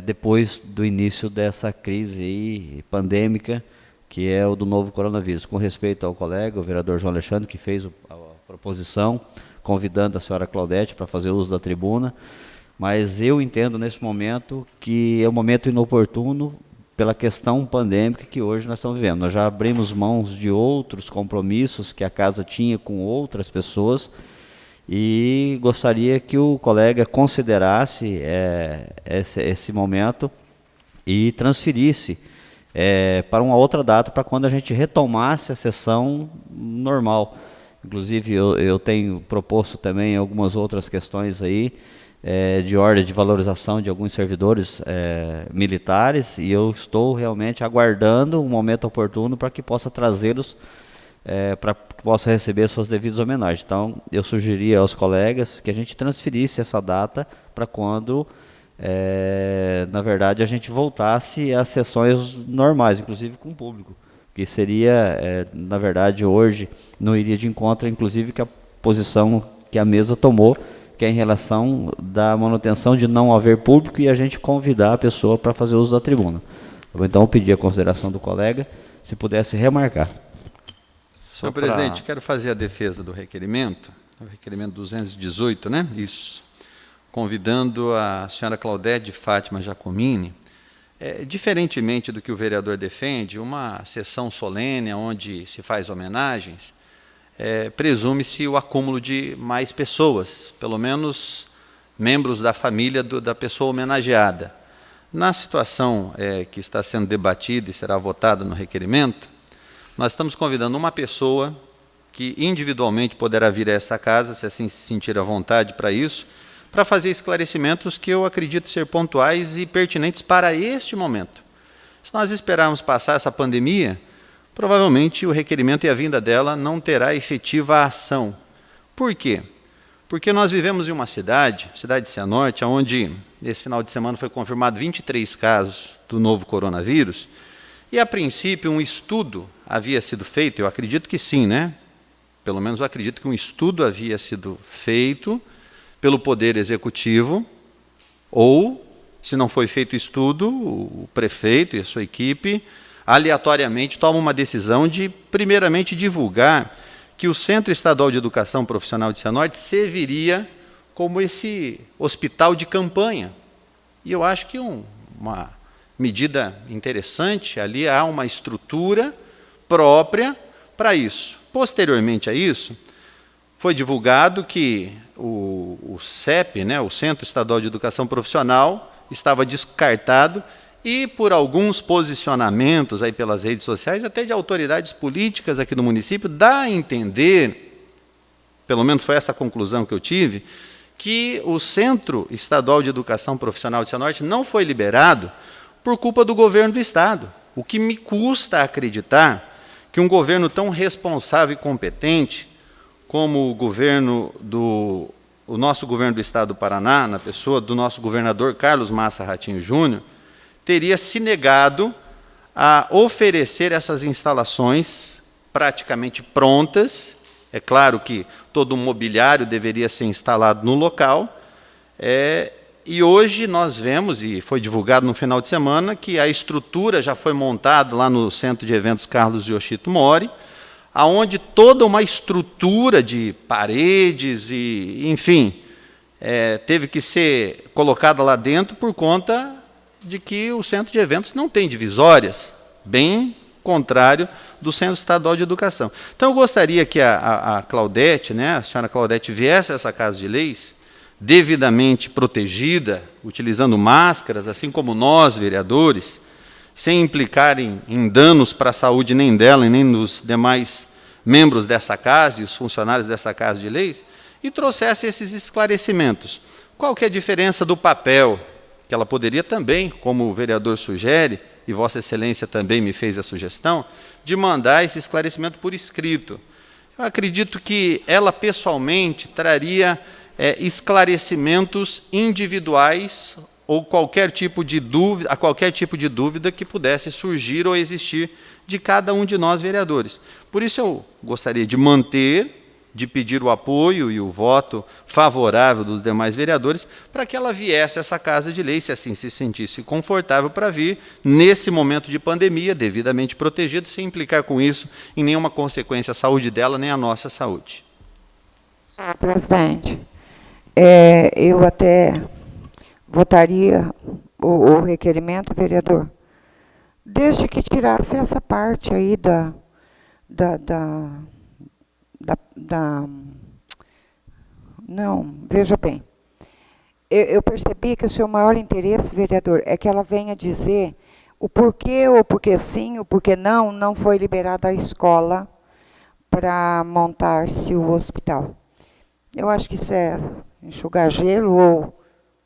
depois do início dessa crise aí, pandêmica, que é o do novo coronavírus. Com respeito ao colega, o vereador João Alexandre, que fez a proposição, convidando a senhora Claudete para fazer uso da tribuna, mas eu entendo nesse momento que é um momento inoportuno pela questão pandêmica que hoje nós estamos vivendo. Nós já abrimos mãos de outros compromissos que a casa tinha com outras pessoas e gostaria que o colega considerasse esse momento e transferisse para uma outra data, para quando a gente retomasse a sessão normal. Inclusive, eu tenho proposto também algumas outras questões aí, de ordem de valorização de alguns servidores militares, e eu estou realmente aguardando um momento oportuno para que possa trazê-los, para que possa receber suas devidas homenagens. Então, eu sugeriria aos colegas que a gente transferisse essa data para quando, na verdade, a gente voltasse às sessões normais, inclusive com o público. Que seria, na verdade, hoje, não iria de encontro, inclusive, com a posição que a mesa tomou, que é em relação da manutenção de não haver público e a gente convidar a pessoa para fazer uso da tribuna. Então, eu pedi a consideração do colega, se pudesse remarcar. Senhor presidente, quero fazer a defesa do requerimento, o requerimento 218, né? Isso. Convidando a senhora Claudete de Fátima Giacomini, diferentemente do que o vereador defende, uma sessão solene onde se faz homenagens, presume-se o acúmulo de mais pessoas, pelo menos membros da família da pessoa homenageada. Na situação que está sendo debatida e será votada no requerimento, nós estamos convidando uma pessoa que individualmente poderá vir a essa casa, se assim se sentir à vontade para isso, para fazer esclarecimentos que eu acredito ser pontuais e pertinentes para este momento. Se nós esperarmos passar essa pandemia, provavelmente o requerimento e a vinda dela não terá efetiva ação. Por quê? Porque nós vivemos em uma cidade de Cianorte, onde esse final de semana foi confirmado 23 casos do novo coronavírus, e a princípio um estudo havia sido feito, eu acredito que sim, né? Pelo menos eu acredito que um estudo havia sido feito pelo Poder Executivo, ou, se não foi feito estudo, o prefeito e a sua equipe, aleatoriamente, tomam uma decisão de, primeiramente, divulgar que o Centro Estadual de Educação Profissional de Cianorte serviria como esse hospital de campanha. E eu acho que uma medida interessante, ali há uma estrutura própria para isso. Posteriormente a isso, foi divulgado que o CEP, né, o Centro Estadual de Educação Profissional, estava descartado e por alguns posicionamentos aí pelas redes sociais, até de autoridades políticas aqui do município, dá a entender, pelo menos foi essa a conclusão que eu tive, que o Centro Estadual de Educação Profissional de Cianorte não foi liberado por culpa do governo do Estado. O que me custa acreditar que um governo tão responsável e competente como o nosso governo do Estado do Paraná, na pessoa do nosso governador Carlos Massa Ratinho Júnior, teria se negado a oferecer essas instalações praticamente prontas. É claro que todo o mobiliário deveria ser instalado no local. E hoje nós vemos, e foi divulgado no final de semana, que a estrutura já foi montada lá no Centro de Eventos Carlos Yoshito Mori, aonde toda uma estrutura de paredes e, enfim, teve que ser colocada lá dentro por conta de que o Centro de Eventos não tem divisórias, bem contrário do Centro Estadual de Educação. Então, eu gostaria que a Claudete, né, a senhora Claudete, viesse a essa Casa de Leis, devidamente protegida, utilizando máscaras, assim como nós, vereadores, sem implicar em danos para a saúde nem dela e nem dos demais membros dessa casa e os funcionários dessa Casa de Leis, e trouxesse esses esclarecimentos. Qual que é a diferença do papel, que ela poderia também, como o vereador sugere, e Vossa Excelência também me fez a sugestão, de mandar esse esclarecimento por escrito. Eu acredito que ela, pessoalmente, traria esclarecimentos individuais ou qualquer tipo de dúvida que pudesse surgir ou existir de cada um de nós vereadores. Por isso eu gostaria de manter, de pedir o apoio e o voto favorável dos demais vereadores para que ela viesse a essa Casa de Leis, se assim se sentisse confortável para vir, nesse momento de pandemia, devidamente protegida, sem implicar com isso em nenhuma consequência à saúde dela, nem à nossa saúde. Presidente, eu até votaria o requerimento, vereador, desde que tirasse essa parte aí Não, veja bem, eu percebi que o seu maior interesse, vereador, é que ela venha dizer o porquê, ou porquê sim, ou porquê não foi liberada a escola para montar-se o hospital. Eu acho que isso é enxugar gelo ou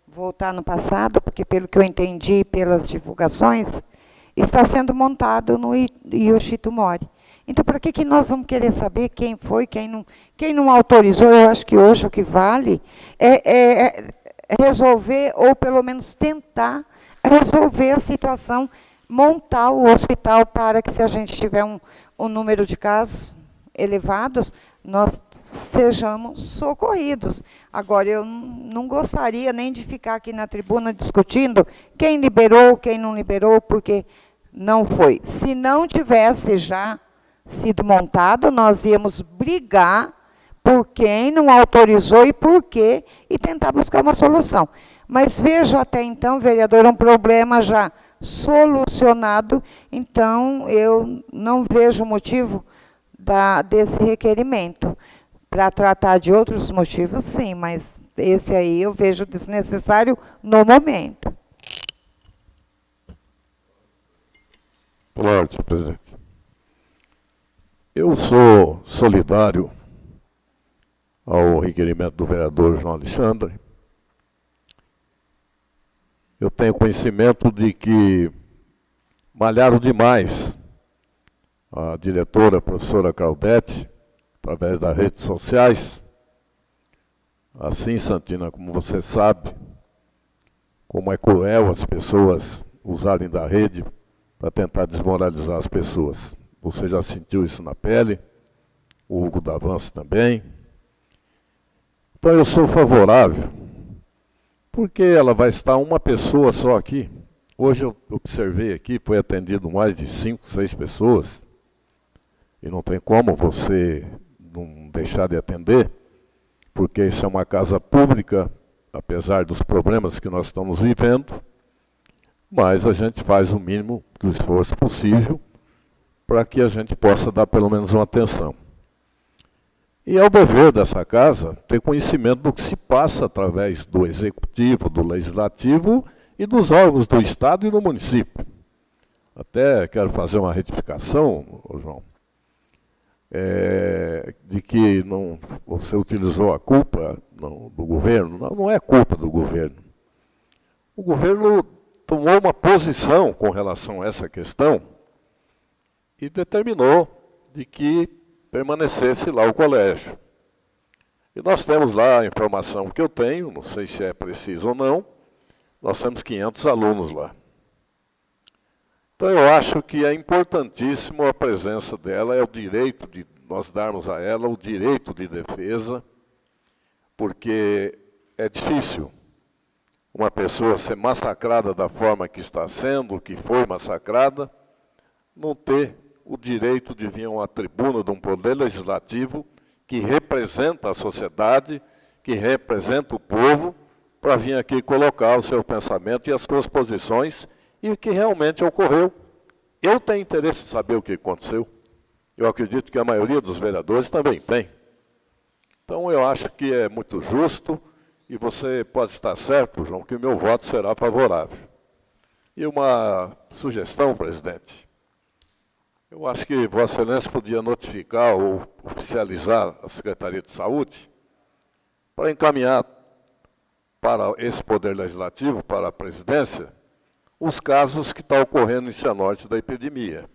voltar no passado, porque pelo que eu entendi pelas divulgações, está sendo montado no Yoshito Mori. Então, para que nós vamos querer saber quem foi, quem não autorizou? Eu acho que hoje o que vale é resolver, ou pelo menos tentar resolver a situação, montar o hospital para que, se a gente tiver um número de casos elevados, nós sejamos socorridos. Agora, eu não gostaria nem de ficar aqui na tribuna discutindo quem liberou, quem não liberou, porque não foi. Se não tivesse já sido montado, nós íamos brigar por quem não autorizou e por quê, e tentar buscar uma solução. Mas vejo até então, vereador, um problema já solucionado, então eu não vejo motivo desse requerimento. Para tratar de outros motivos, sim, mas esse aí eu vejo desnecessário no momento. Boa noite, presidente. Eu sou solidário ao requerimento do vereador João Alexandre. Eu tenho conhecimento de que malharam demais a diretora, a professora Claudete, através das redes sociais. Assim, Santina, como você sabe, como é cruel as pessoas usarem da rede para tentar desmoralizar as pessoas. Você já sentiu isso na pele, o Hugo Davanço também. Então eu sou favorável, porque ela vai estar uma pessoa só aqui. Hoje eu observei aqui, foi atendido mais de 5, 6 pessoas, e não tem como você não deixar de atender, porque isso é uma casa pública, apesar dos problemas que nós estamos vivendo, mas a gente faz o mínimo do esforço possível para que a gente possa dar pelo menos uma atenção. E é o dever dessa casa ter conhecimento do que se passa através do Executivo, do Legislativo e dos órgãos do Estado e do município. Até quero fazer uma retificação, João, de que você utilizou a culpa do governo. Não é culpa do governo. O governo tomou uma posição com relação a essa questão e determinou de que permanecesse lá o colégio. E nós temos lá a informação que eu tenho, não sei se é preciso ou não, nós temos 500 alunos lá. Então, eu acho que é importantíssimo a presença dela, é o direito de nós darmos a ela o direito de defesa, porque é difícil uma pessoa ser massacrada da forma que está sendo, que foi massacrada, não ter o direito de vir a uma tribuna de um poder legislativo que representa a sociedade, que representa o povo, para vir aqui colocar o seu pensamento e as suas posições, e o que realmente ocorreu. Eu tenho interesse em saber o que aconteceu. Eu acredito que a maioria dos vereadores também tem. Então, eu acho que é muito justo, e você pode estar certo, João, que o meu voto será favorável. E uma sugestão, presidente. Eu acho que Vossa Excelência podia notificar ou oficializar a Secretaria de Saúde para encaminhar para esse Poder Legislativo, para a presidência, os casos que estão ocorrendo em Cianorte da epidemia.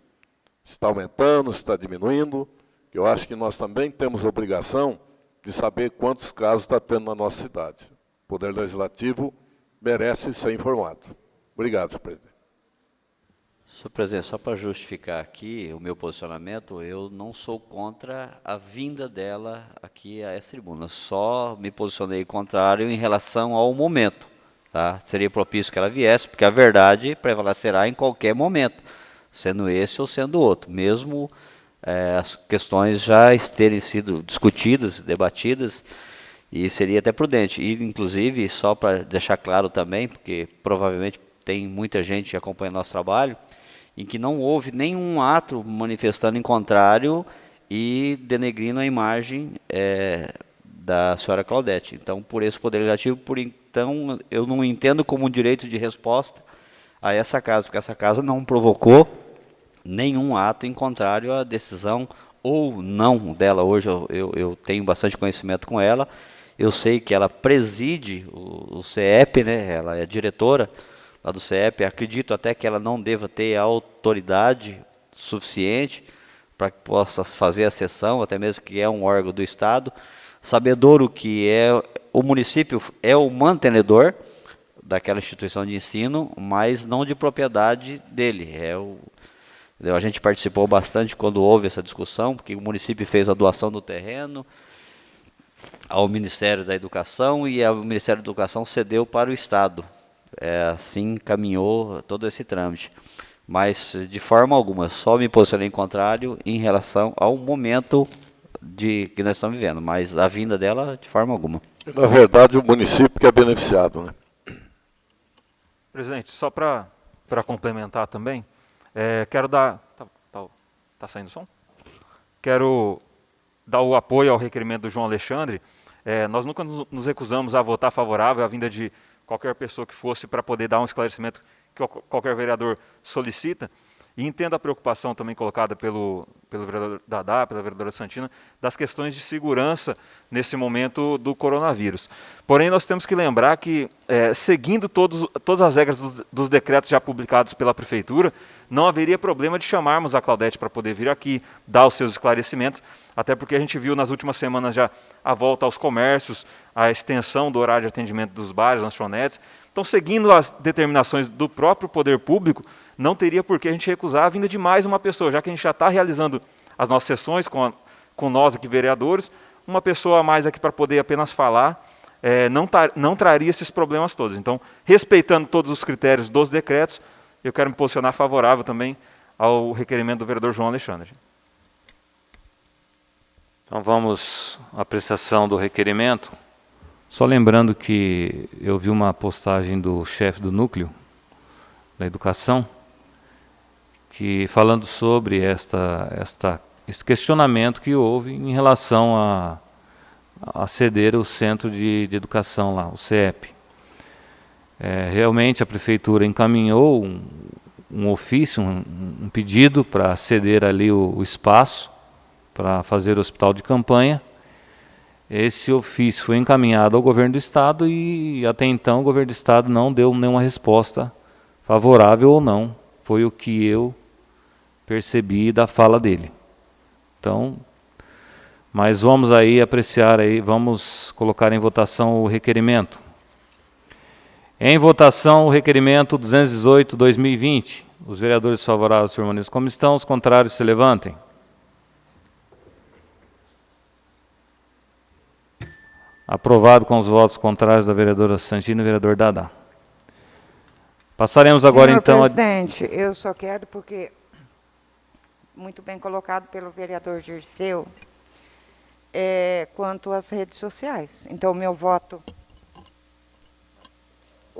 Está aumentando, está diminuindo. Eu acho que nós também temos obrigação de saber quantos casos está tendo na nossa cidade. O Poder Legislativo merece ser informado. Obrigado, senhor presidente. Senhor presidente, só para justificar aqui o meu posicionamento, eu não sou contra a vinda dela aqui a essa tribuna, só me posicionei contrário em relação ao momento. Tá? Seria propício que ela viesse, porque a verdade prevalecerá em qualquer momento, sendo esse ou sendo outro, mesmo as questões já terem sido discutidas, debatidas, e seria até prudente. E, inclusive, só para deixar claro também, porque provavelmente tem muita gente acompanhando nosso trabalho, em que não houve nenhum ato manifestando em contrário e denegrindo a imagem da senhora Claudete. Então, por esse Poder Legislativo, então, eu não entendo como um direito de resposta a essa casa, porque essa casa não provocou nenhum ato em contrário à decisão ou não dela. Hoje eu tenho bastante conhecimento com ela, eu sei que ela preside o CEP, né? Ela é diretora lá do CEP, acredito até que ela não deva ter a autoridade suficiente para que possa fazer a sessão, até mesmo que é um órgão do Estado, sabedouro que o município é o mantenedor daquela instituição de ensino, mas não de propriedade dele. A gente participou bastante quando houve essa discussão, porque o município fez a doação do terreno ao Ministério da Educação e o Ministério da Educação cedeu para o Estado. Assim caminhou todo esse trâmite. Mas, de forma alguma, só me posicionei em contrário em relação ao momento que nós estamos vivendo, mas a vinda dela, de forma alguma. Na verdade, o município que é beneficiado, né? Presidente, só para complementar também, quero dar... Tá saindo o som? Quero dar o apoio ao requerimento do João Alexandre. Nós nunca nos recusamos a votar favorável à vinda de qualquer pessoa que fosse para poder dar um esclarecimento que qualquer vereador solicita. E entendo a preocupação também colocada pelo vereador Dadá, pela vereadora Santina, das questões de segurança nesse momento do coronavírus. Porém, nós temos que lembrar que, seguindo todas as regras dos decretos já publicados pela Prefeitura, não haveria problema de chamarmos a Claudete para poder vir aqui, dar os seus esclarecimentos, até porque a gente viu nas últimas semanas já a volta aos comércios, a extensão do horário de atendimento dos bares, lanchonetes. Então, seguindo as determinações do próprio poder público, não teria por que a gente recusar a vinda de mais uma pessoa, já que a gente já está realizando as nossas sessões com nós aqui, vereadores, uma pessoa a mais aqui para poder apenas falar, não traria esses problemas todos. Então, respeitando todos os critérios dos decretos, eu quero me posicionar favorável também ao requerimento do vereador João Alexandre. Então vamos à apreciação do requerimento. Só lembrando que eu vi uma postagem do chefe do núcleo da educação, que falando sobre esse questionamento que houve em relação a ceder o centro de educação lá, o CEP. Realmente a prefeitura encaminhou um ofício, um pedido para ceder ali o espaço para fazer o hospital de campanha. Esse ofício foi encaminhado ao governo do Estado e até então o governo do Estado não deu nenhuma resposta favorável ou não. Foi o que eu percebi da fala dele. Então, mas vamos aí apreciar, vamos colocar em votação o requerimento. Em votação, o requerimento 218/2020. Os vereadores favoráveis permaneçam como estão, os contrários se levantem. Aprovado com os votos contrários da vereadora Santina e do vereador Dadá. Passaremos agora então... Senhor presidente, eu só quero, porque, muito bem colocado pelo vereador Dirceu, quanto às redes sociais. Então, o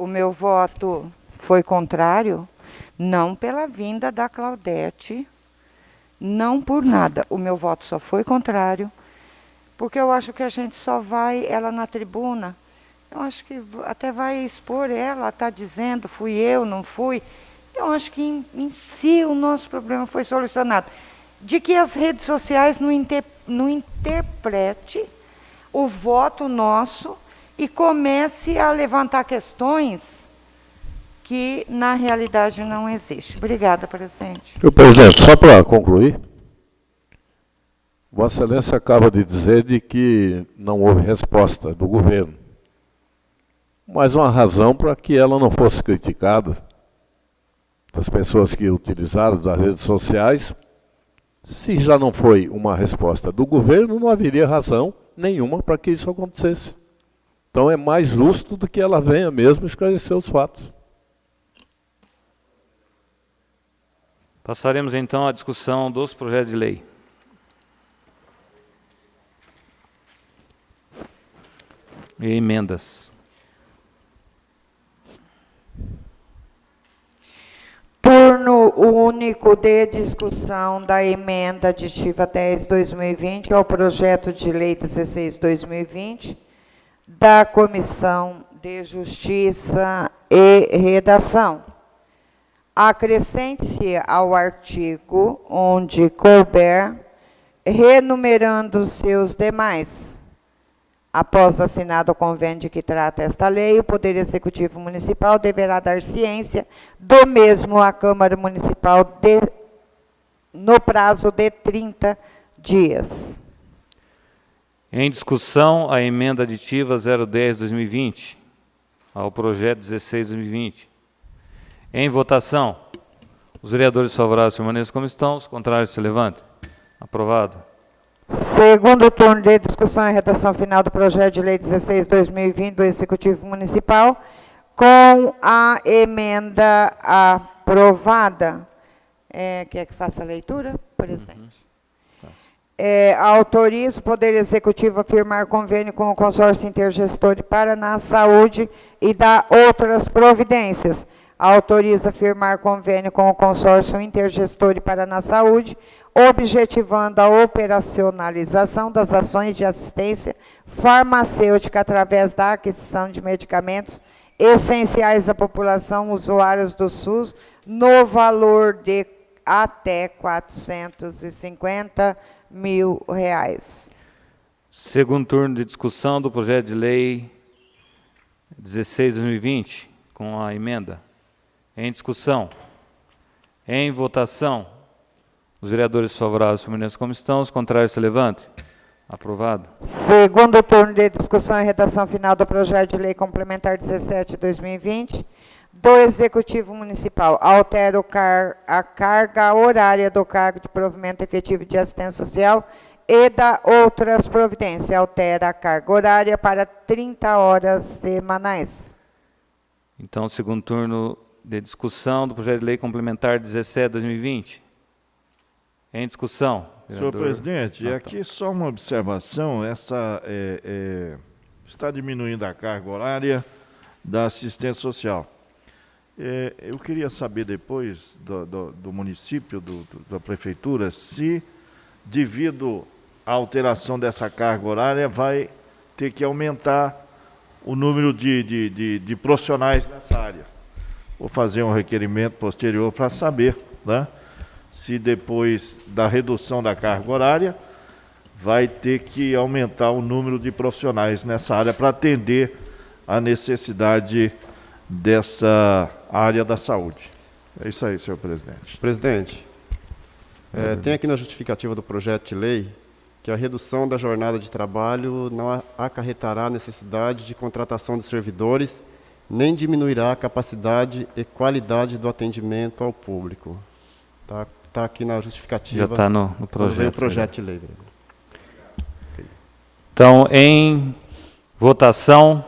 meu voto foi contrário, não pela vinda da Claudete, não por nada. O meu voto só foi contrário, porque eu acho que a gente só vai, ela na tribuna, eu acho que até vai expor ela, está dizendo, fui eu, não fui. Eu acho que em si o nosso problema foi solucionado. De que as redes sociais não interprete o voto nosso e comece a levantar questões que na realidade não existem. Obrigada, presidente. Senhor presidente, só para concluir, Vossa Excelência acaba de dizer de que não houve resposta do governo. Mas uma razão para que ela não fosse criticada das pessoas que utilizaram das redes sociais, se já não foi uma resposta do governo, não haveria razão nenhuma para que isso acontecesse. Então é mais justo do que ela venha mesmo esclarecer os fatos. Passaremos então à discussão dos projetos de lei. E emendas. Turno único de discussão da emenda aditiva 10/2020 ao projeto de lei 16/2020 da Comissão de Justiça e Redação. Acrescente-se ao artigo onde couber, renumerando seus demais. Após assinado o convênio de que trata esta lei, o Poder Executivo Municipal deverá dar ciência do mesmo à Câmara Municipal no prazo de 30 dias. Em discussão, a emenda aditiva 010/2020 ao projeto 16/2020. Em votação, os vereadores favoráveis permaneçam como estão, os contrários se levantem. Aprovado. Segundo turno de discussão e redação final do projeto de lei 16/2020 do Executivo Municipal, com a emenda aprovada. Quer que faça a leitura, presidente? Autoriza o Poder Executivo a firmar convênio com o Consórcio Intergestor de Paraná Saúde e dá outras providências. Autoriza firmar convênio com o Consórcio Intergestor de Paraná Saúde, objetivando a operacionalização das ações de assistência farmacêutica através da aquisição de medicamentos essenciais à população usuários do SUS, no valor de até R$ 450 mil. Segundo turno de discussão do projeto de lei 16/2020, com a emenda. Em discussão. Em votação. Os vereadores favoráveis permaneçam como estão, os contrários se levantem. Aprovado. Segundo turno de discussão e redação final do projeto de lei complementar 17/2020 do Executivo Municipal. Altera a carga horária do cargo de provimento efetivo de assistência social e dá outras providências. Altera a carga horária para 30 horas semanais. Então, segundo turno de discussão do projeto de lei complementar 17/2020. Em discussão. Senhor presidente, aqui só uma observação, está diminuindo a carga horária da assistência social. Eu queria saber depois do município, da prefeitura, se, devido à alteração dessa carga horária, vai ter que aumentar o número de profissionais nessa área. Vou fazer um requerimento posterior para saber, né, se depois da redução da carga horária, vai ter que aumentar o número de profissionais nessa área para atender a necessidade dessa área da saúde. É isso aí, senhor presidente. Presidente, tem aqui na justificativa do projeto de lei que a redução da jornada de trabalho não acarretará a necessidade de contratação de servidores nem diminuirá a capacidade e qualidade do atendimento ao público. Tá aqui na justificativa. Já está no projeto. Veio o projeto de lei. Então, em votação,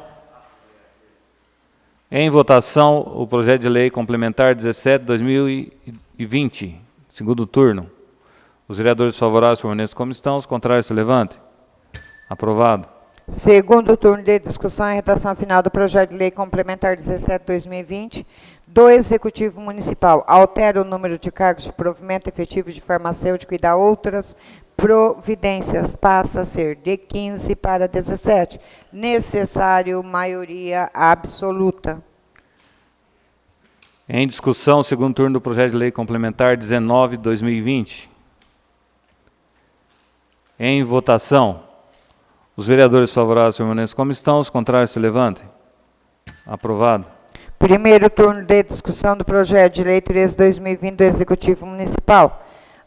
o projeto de lei complementar 17/2020, segundo turno. Os vereadores favoráveis permaneçam como estão, os contrários se levantem. Aprovado. Segundo turno de discussão e redação final do projeto de lei complementar 17/2020 do Executivo Municipal. Altera o número de cargos de provimento efetivo de farmacêutico e dá outras providências. Passa a ser de 15 para 17. Necessário maioria absoluta. Em discussão, segundo turno do projeto de lei complementar 19/2020. Em votação. Os vereadores favoráveis permaneçam como estão, os contrários se levantem. Aprovado. Primeiro turno de discussão do projeto de lei 13/2020 do Executivo Municipal.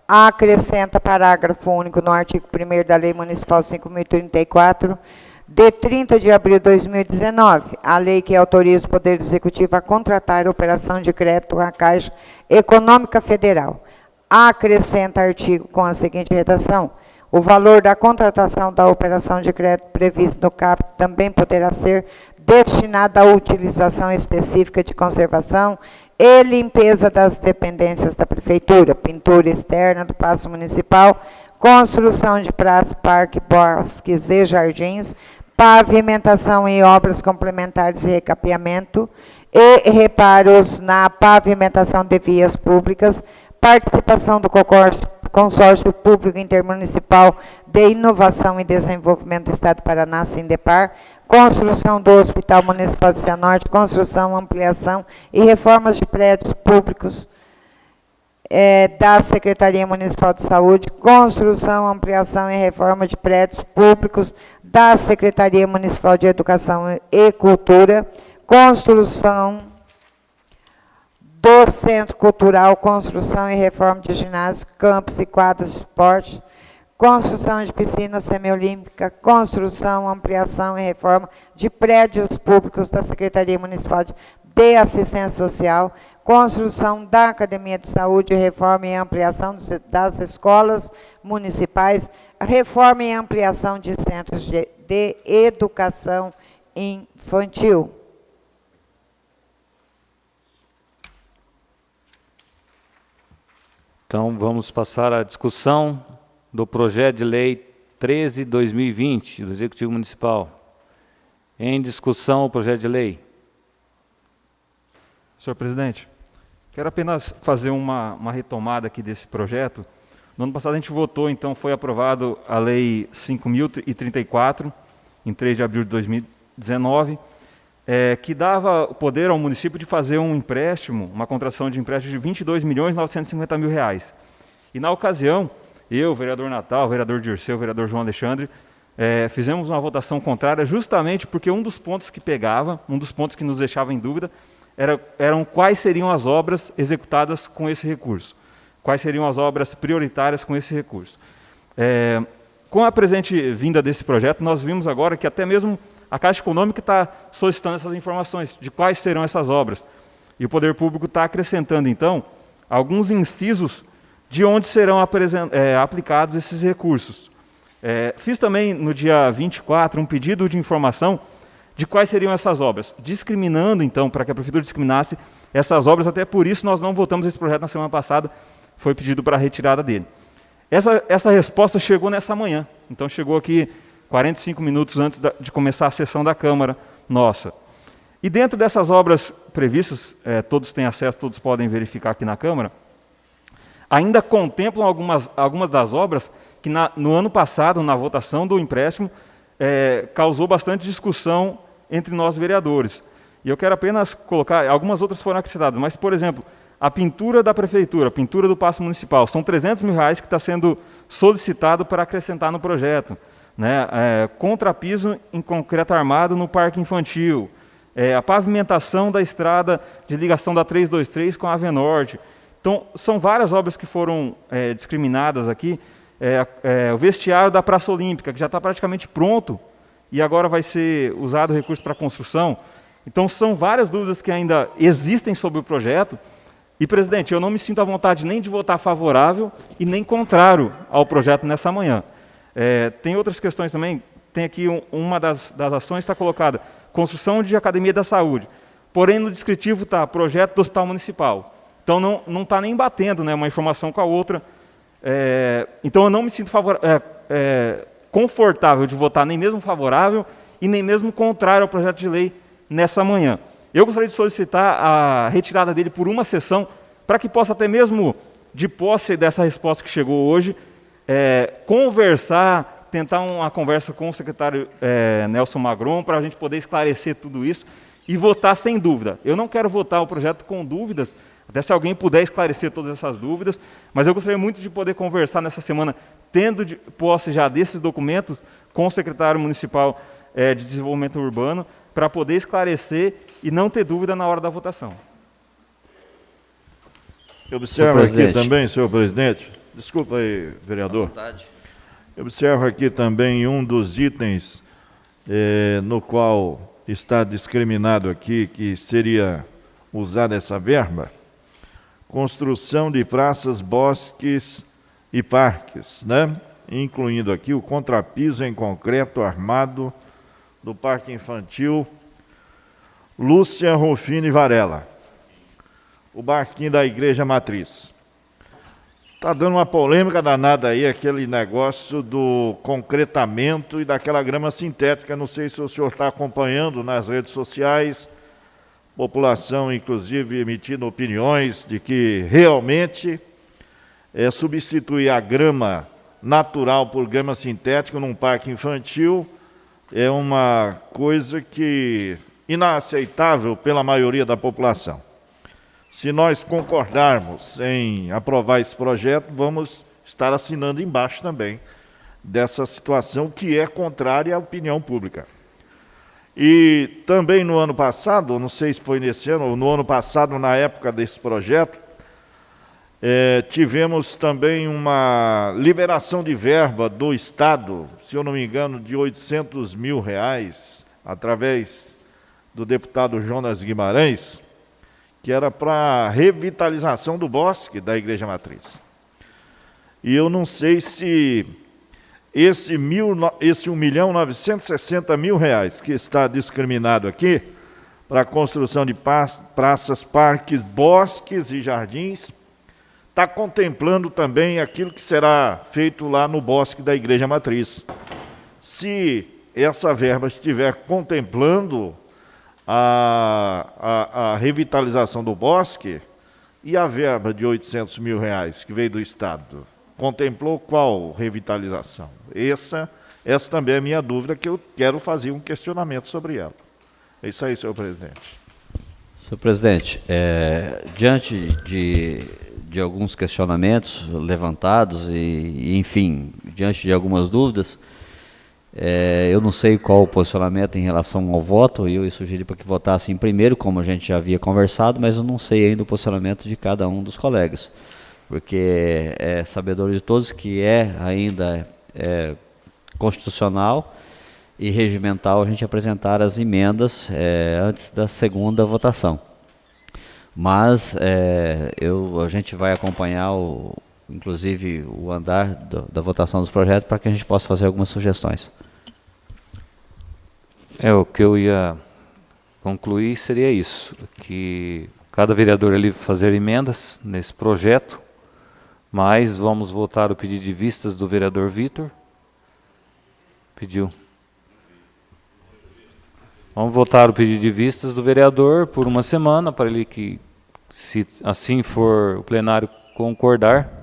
Acrescenta parágrafo único no artigo 1º da Lei Municipal 5.034, de 30 de abril de 2019, a lei que autoriza o Poder Executivo a contratar a operação de crédito à Caixa Econômica Federal. Acrescenta artigo com a seguinte redação: o valor da contratação da operação de crédito previsto no caput também poderá ser destinado à utilização específica de conservação e limpeza das dependências da Prefeitura, pintura externa do Paço Municipal, construção de praças, parques, bosques e jardins, pavimentação e obras complementares de recapeamento e reparos na pavimentação de vias públicas, participação do Consórcio Público Intermunicipal de Inovação e Desenvolvimento do Estado do Paraná, Sindepar, construção do Hospital Municipal de Cianorte, construção, ampliação e reformas de prédios públicos da Secretaria Municipal de Saúde, construção, ampliação e reforma de prédios públicos da Secretaria Municipal de Educação e Cultura, construção do Centro Cultural, construção e reforma de ginásio, campos e quadras de esporte, construção de piscina semiolímpica, construção, ampliação e reforma de prédios públicos da Secretaria Municipal de Assistência Social, construção da Academia de Saúde, reforma e ampliação das escolas municipais, reforma e ampliação de centros de educação infantil. Então, vamos passar à discussão do projeto de lei 13/2020 do Executivo Municipal. Em discussão, o projeto de lei. Senhor presidente, quero apenas fazer uma retomada aqui desse projeto. No ano passado a gente votou, então foi aprovado a lei 5.034, em 3 de abril de 2019, que dava o poder ao município de fazer um empréstimo, uma contratação de empréstimo de R$22.950.000. E na ocasião, eu, o vereador Natal, o vereador Dirceu, o vereador João Alexandre, fizemos uma votação contrária justamente porque um dos pontos que pegava, um dos pontos que nos deixava em dúvida, eram quais seriam as obras executadas com esse recurso, quais seriam as obras prioritárias com esse recurso. Com a presente vinda desse projeto, nós vimos agora que até mesmo a Caixa Econômica está solicitando essas informações de quais serão essas obras. E o Poder Público está acrescentando, então, alguns incisos de onde serão aplicados esses recursos. Fiz também, no dia 24, um pedido de informação de quais seriam essas obras, discriminando, então, para que a Prefeitura discriminasse essas obras, até por isso nós não votamos esse projeto na semana passada, foi pedido para a retirada dele. Essa resposta chegou nessa manhã, então chegou aqui 45 minutos antes de começar a sessão da Câmara nossa. E dentro dessas obras previstas, todos têm acesso, todos podem verificar aqui na Câmara, ainda contemplam algumas das obras que no ano passado, na votação do empréstimo, causou bastante discussão entre nós vereadores. E eu quero apenas colocar, algumas outras foram acrescentadas, mas, por exemplo, a pintura da Prefeitura, a pintura do Paço Municipal, são R$300 mil que está sendo solicitado para acrescentar no projeto. Contrapiso em concreto armado no Parque Infantil, a pavimentação da estrada de ligação da 323 com a Avenorte. Então, são várias obras que foram discriminadas aqui. O vestiário da Praça Olímpica, que já está praticamente pronto, e agora vai ser usado o recurso para construção. Então, são várias dúvidas que ainda existem sobre o projeto. E, presidente, eu não me sinto à vontade nem de votar favorável e nem contrário ao projeto nessa manhã. Tem outras questões também. Tem aqui uma das ações está colocada, construção de academia da saúde. Porém, no descritivo está projeto do hospital municipal. Então, não está nem batendo, né, uma informação com a outra. Então, eu não me sinto confortável de votar nem mesmo favorável e nem mesmo contrário ao projeto de lei nessa manhã. Eu gostaria de solicitar a retirada dele por uma sessão, para que possa até mesmo, de posse dessa resposta que chegou hoje, conversar, tentar uma conversa com o secretário Nelson Magron, para a gente poder esclarecer tudo isso e votar sem dúvida. Eu não quero votar o projeto com dúvidas, até se alguém puder esclarecer todas essas dúvidas, mas eu gostaria muito de poder conversar nessa semana, tendo de posse já desses documentos, com o secretário municipal de Desenvolvimento Urbano, para poder esclarecer e não ter dúvida na hora da votação. Eu observo aqui também, senhor presidente, desculpa aí, vereador. À vontade. Eu observo aqui também um dos itens no qual está discriminado aqui, que seria usar essa verba, construção de praças, bosques e parques, né? Incluindo aqui o contrapiso em concreto armado do Parque Infantil Lúcia Rufini Varela, o barquinho da Igreja Matriz. Está dando uma polêmica danada aí, aquele negócio do concretamento e daquela grama sintética. Não sei se o senhor está acompanhando nas redes sociais, população inclusive emitindo opiniões de que realmente substituir a grama natural por grama sintética num parque infantil é uma coisa que inaceitável pela maioria da população. Se nós concordarmos em aprovar esse projeto, vamos estar assinando embaixo também dessa situação que é contrária à opinião pública. E também no ano passado, não sei se foi nesse ano ou no ano passado, na época desse projeto, tivemos também uma liberação de verba do Estado, se eu não me engano, de R$800 mil, através do deputado Jonas Guimarães, que era para a revitalização do bosque da Igreja Matriz. E eu não sei se esse R$1.960.000 que está discriminado aqui, para a construção de praças, parques, bosques e jardins, está contemplando também aquilo que será feito lá no bosque da Igreja Matriz. Se essa verba estiver contemplando a revitalização do bosque, e a verba de R$800 mil que veio do Estado, contemplou qual revitalização? Essa também é a minha dúvida, que eu quero fazer um questionamento sobre ela. É isso aí, senhor presidente. Senhor presidente, diante de alguns questionamentos levantados e, enfim, diante de algumas dúvidas, eu não sei qual o posicionamento em relação ao voto, e eu sugeri para que votassem primeiro, como a gente já havia conversado, mas eu não sei ainda o posicionamento de cada um dos colegas, porque é sabedor de todos que ainda constitucional e regimental a gente apresentar as emendas antes da segunda votação. Mas a gente vai acompanhar, inclusive, o andar da votação dos projetos para que a gente possa fazer algumas sugestões. O que eu ia concluir seria isso, que cada vereador ali fazer emendas nesse projeto, mas vamos votar o pedido de vistas do vereador Vitor. Pediu. Vamos votar o pedido de vistas do vereador por uma semana, para ele que, se assim for o plenário concordar,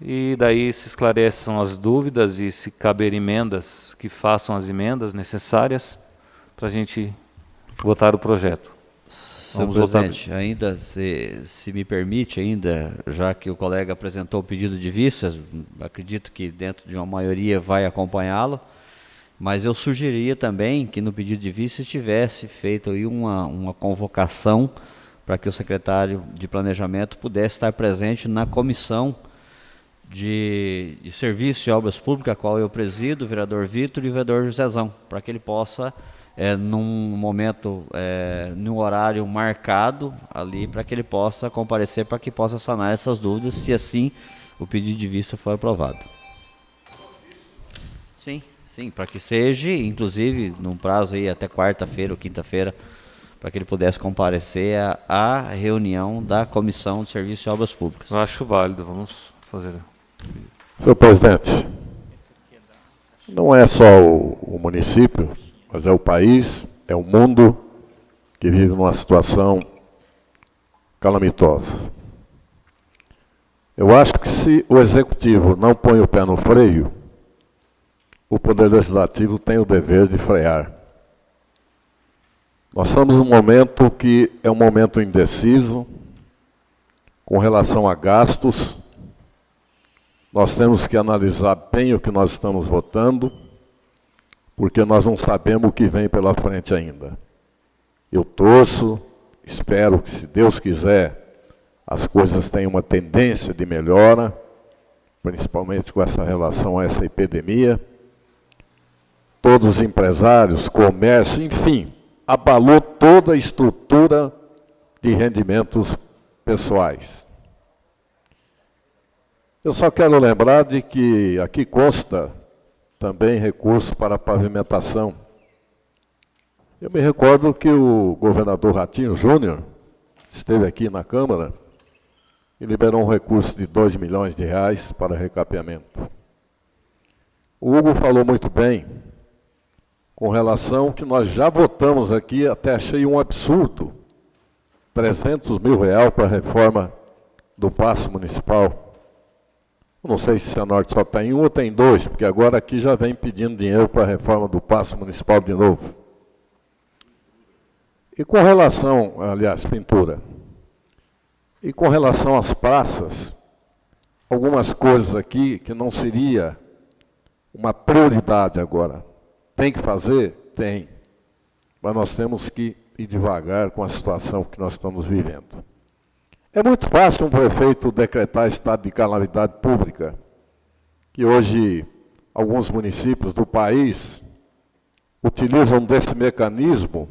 e daí se esclareçam as dúvidas e, se caber emendas, que façam as emendas necessárias para a gente votar o projeto. Senhor presidente, ainda se me permite, já que o colega apresentou o pedido de vistas, acredito que dentro de uma maioria vai acompanhá-lo, mas eu sugeriria também que no pedido de vista tivesse feito aí uma convocação para que o secretário de Planejamento pudesse estar presente na comissão de Serviço e Obras Públicas, a qual eu presido, o vereador Vitor e o vereador Josezão, para que ele possa num momento, num horário marcado ali, para que ele possa comparecer, para que possa sanar essas dúvidas, se assim o pedido de vista for aprovado. Sim, sim, para que seja, inclusive, num prazo aí até quarta-feira ou quinta-feira, para que ele pudesse comparecer à reunião da Comissão de Serviços e Obras Públicas. Eu acho válido, vamos fazer. Senhor presidente, não é só o município, mas é o país, é o mundo que vive numa situação calamitosa. Eu acho que se o executivo não põe o pé no freio, o poder legislativo tem o dever de frear. Nós estamos num momento que é um momento indeciso, com relação a gastos. Nós temos que analisar bem o que nós estamos votando, porque nós não sabemos o que vem pela frente ainda. Eu torço, espero que, se Deus quiser, as coisas tenham uma tendência de melhora, principalmente com essa relação a essa epidemia. Todos os empresários, comércio, enfim, abalou toda a estrutura de rendimentos pessoais. Eu só quero lembrar de que aqui consta também recurso para pavimentação. Eu me recordo que o governador Ratinho Júnior esteve aqui na Câmara e liberou um recurso de R$2 milhões para recapeamento. O Hugo falou muito bem com relação que nós já votamos aqui, até achei um absurdo, R$300 mil para a reforma do passe municipal. Não sei se a Norte só tem um ou tem dois, porque agora aqui já vem pedindo dinheiro para a reforma do passe municipal de novo. E com relação, aliás, pintura, e com relação às praças, algumas coisas aqui que não seria uma prioridade agora. Tem que fazer? Tem. Mas nós temos que ir devagar com a situação que nós estamos vivendo. É muito fácil um prefeito decretar estado de calamidade pública, que hoje alguns municípios do país utilizam desse mecanismo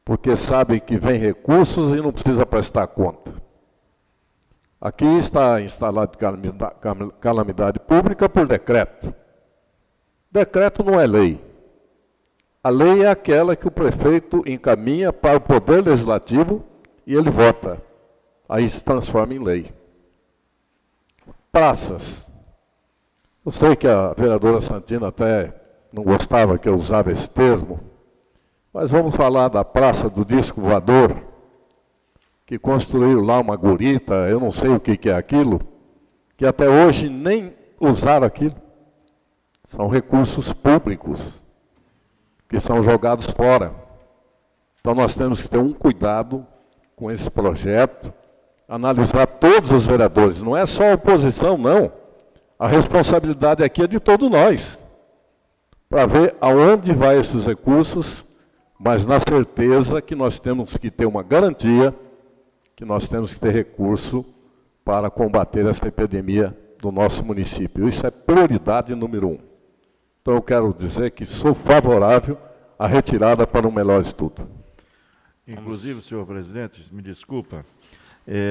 porque sabem que vem recursos e não precisa prestar conta. Aqui está instalado calamidade pública por decreto. Decreto não é lei. A lei é aquela que o prefeito encaminha para o Poder Legislativo e ele vota. Aí se transforma em lei. Praças. Eu sei que a vereadora Santina até não gostava que eu usava esse termo, mas vamos falar da Praça do Disco Voador, que construíram lá uma gurita, eu não sei o que é aquilo, que até hoje nem usaram aquilo. São recursos públicos que são jogados fora. Então nós temos que ter um cuidado com esse projeto, analisar todos os vereadores, não é só a oposição, não. A responsabilidade aqui é de todos nós, para ver aonde vai esses recursos, mas na certeza que nós temos que ter uma garantia, que nós temos que ter recurso para combater essa epidemia do nosso município. Isso é prioridade número 1. Então eu quero dizer que sou favorável à retirada para um melhor estudo. Inclusive, senhor presidente, me desculpa,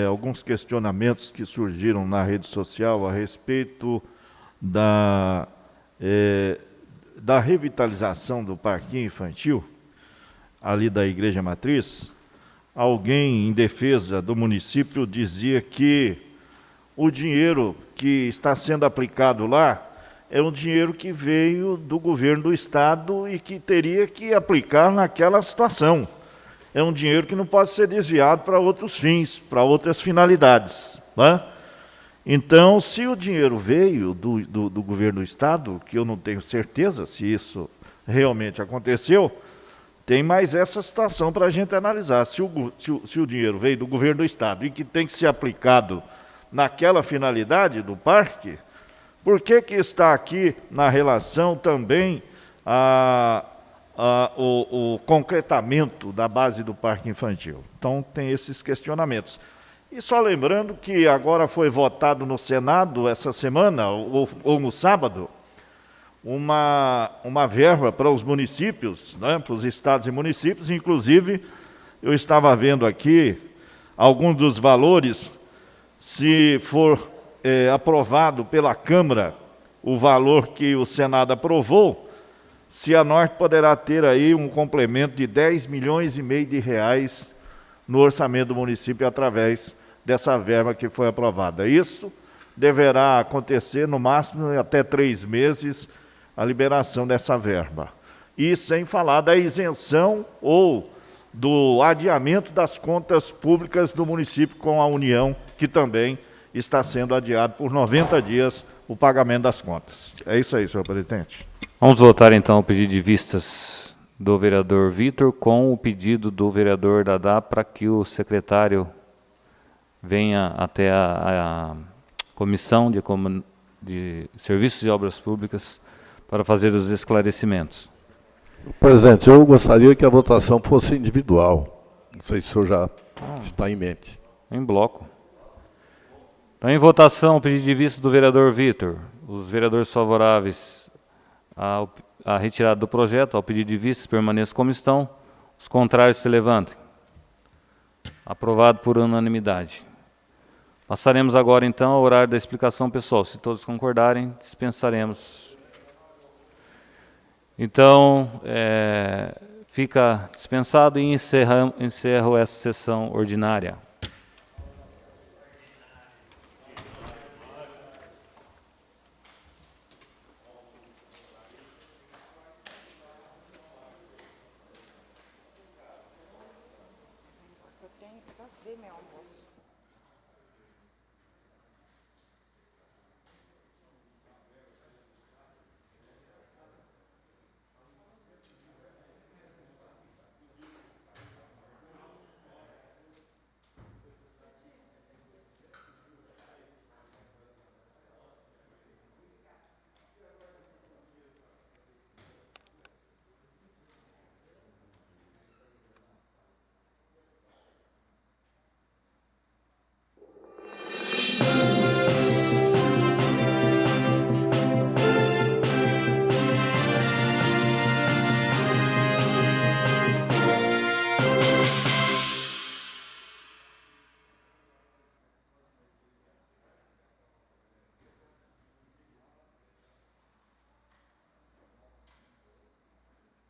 alguns questionamentos que surgiram na rede social a respeito da revitalização do parquinho infantil, ali da Igreja Matriz. Alguém, em defesa do município, dizia que o dinheiro que está sendo aplicado lá é um dinheiro que veio do governo do Estado e que teria que aplicar naquela situação. É um dinheiro que não pode ser desviado para outros fins, para outras finalidades, né? Então, se o dinheiro veio do governo do Estado, que eu não tenho certeza se isso realmente aconteceu, tem mais essa situação para a gente analisar. Se o dinheiro veio do governo do Estado e que tem que ser aplicado naquela finalidade do parque, por que está aqui na relação também o concretamento da base do parque infantil? Então, tem esses questionamentos. E só lembrando que agora foi votado no Senado, essa semana, ou no sábado, uma verba para os municípios, né, para os estados e municípios. Inclusive, eu estava vendo aqui alguns dos valores, se for aprovado pela Câmara o valor que o Senado aprovou, Cianorte poderá ter aí um complemento de 10,5 milhões de reais no orçamento do município através dessa verba que foi aprovada. Isso deverá acontecer no máximo até 3 meses a liberação dessa verba. E sem falar da isenção ou do adiamento das contas públicas do município com a União, que também está sendo adiado por 90 dias o pagamento das contas. É isso aí, senhor presidente. Vamos votar então o pedido de vistas do vereador Vitor com o pedido do vereador Dadá para que o secretário venha até a Comissão de Serviços e Obras Públicas para fazer os esclarecimentos. Presidente, eu gostaria que a votação fosse individual. Não sei se o senhor já está em mente. Em bloco. Então, em votação, o pedido de vista do vereador Vitor. Os vereadores favoráveis à retirada do projeto, ao pedido de vista, permaneçam como estão. Os contrários se levantem. Aprovado por unanimidade. Passaremos agora, então, ao horário da explicação pessoal. Se todos concordarem, dispensaremos. Então, fica dispensado e encerro essa sessão ordinária. Eu tenho que fazer meu almoço.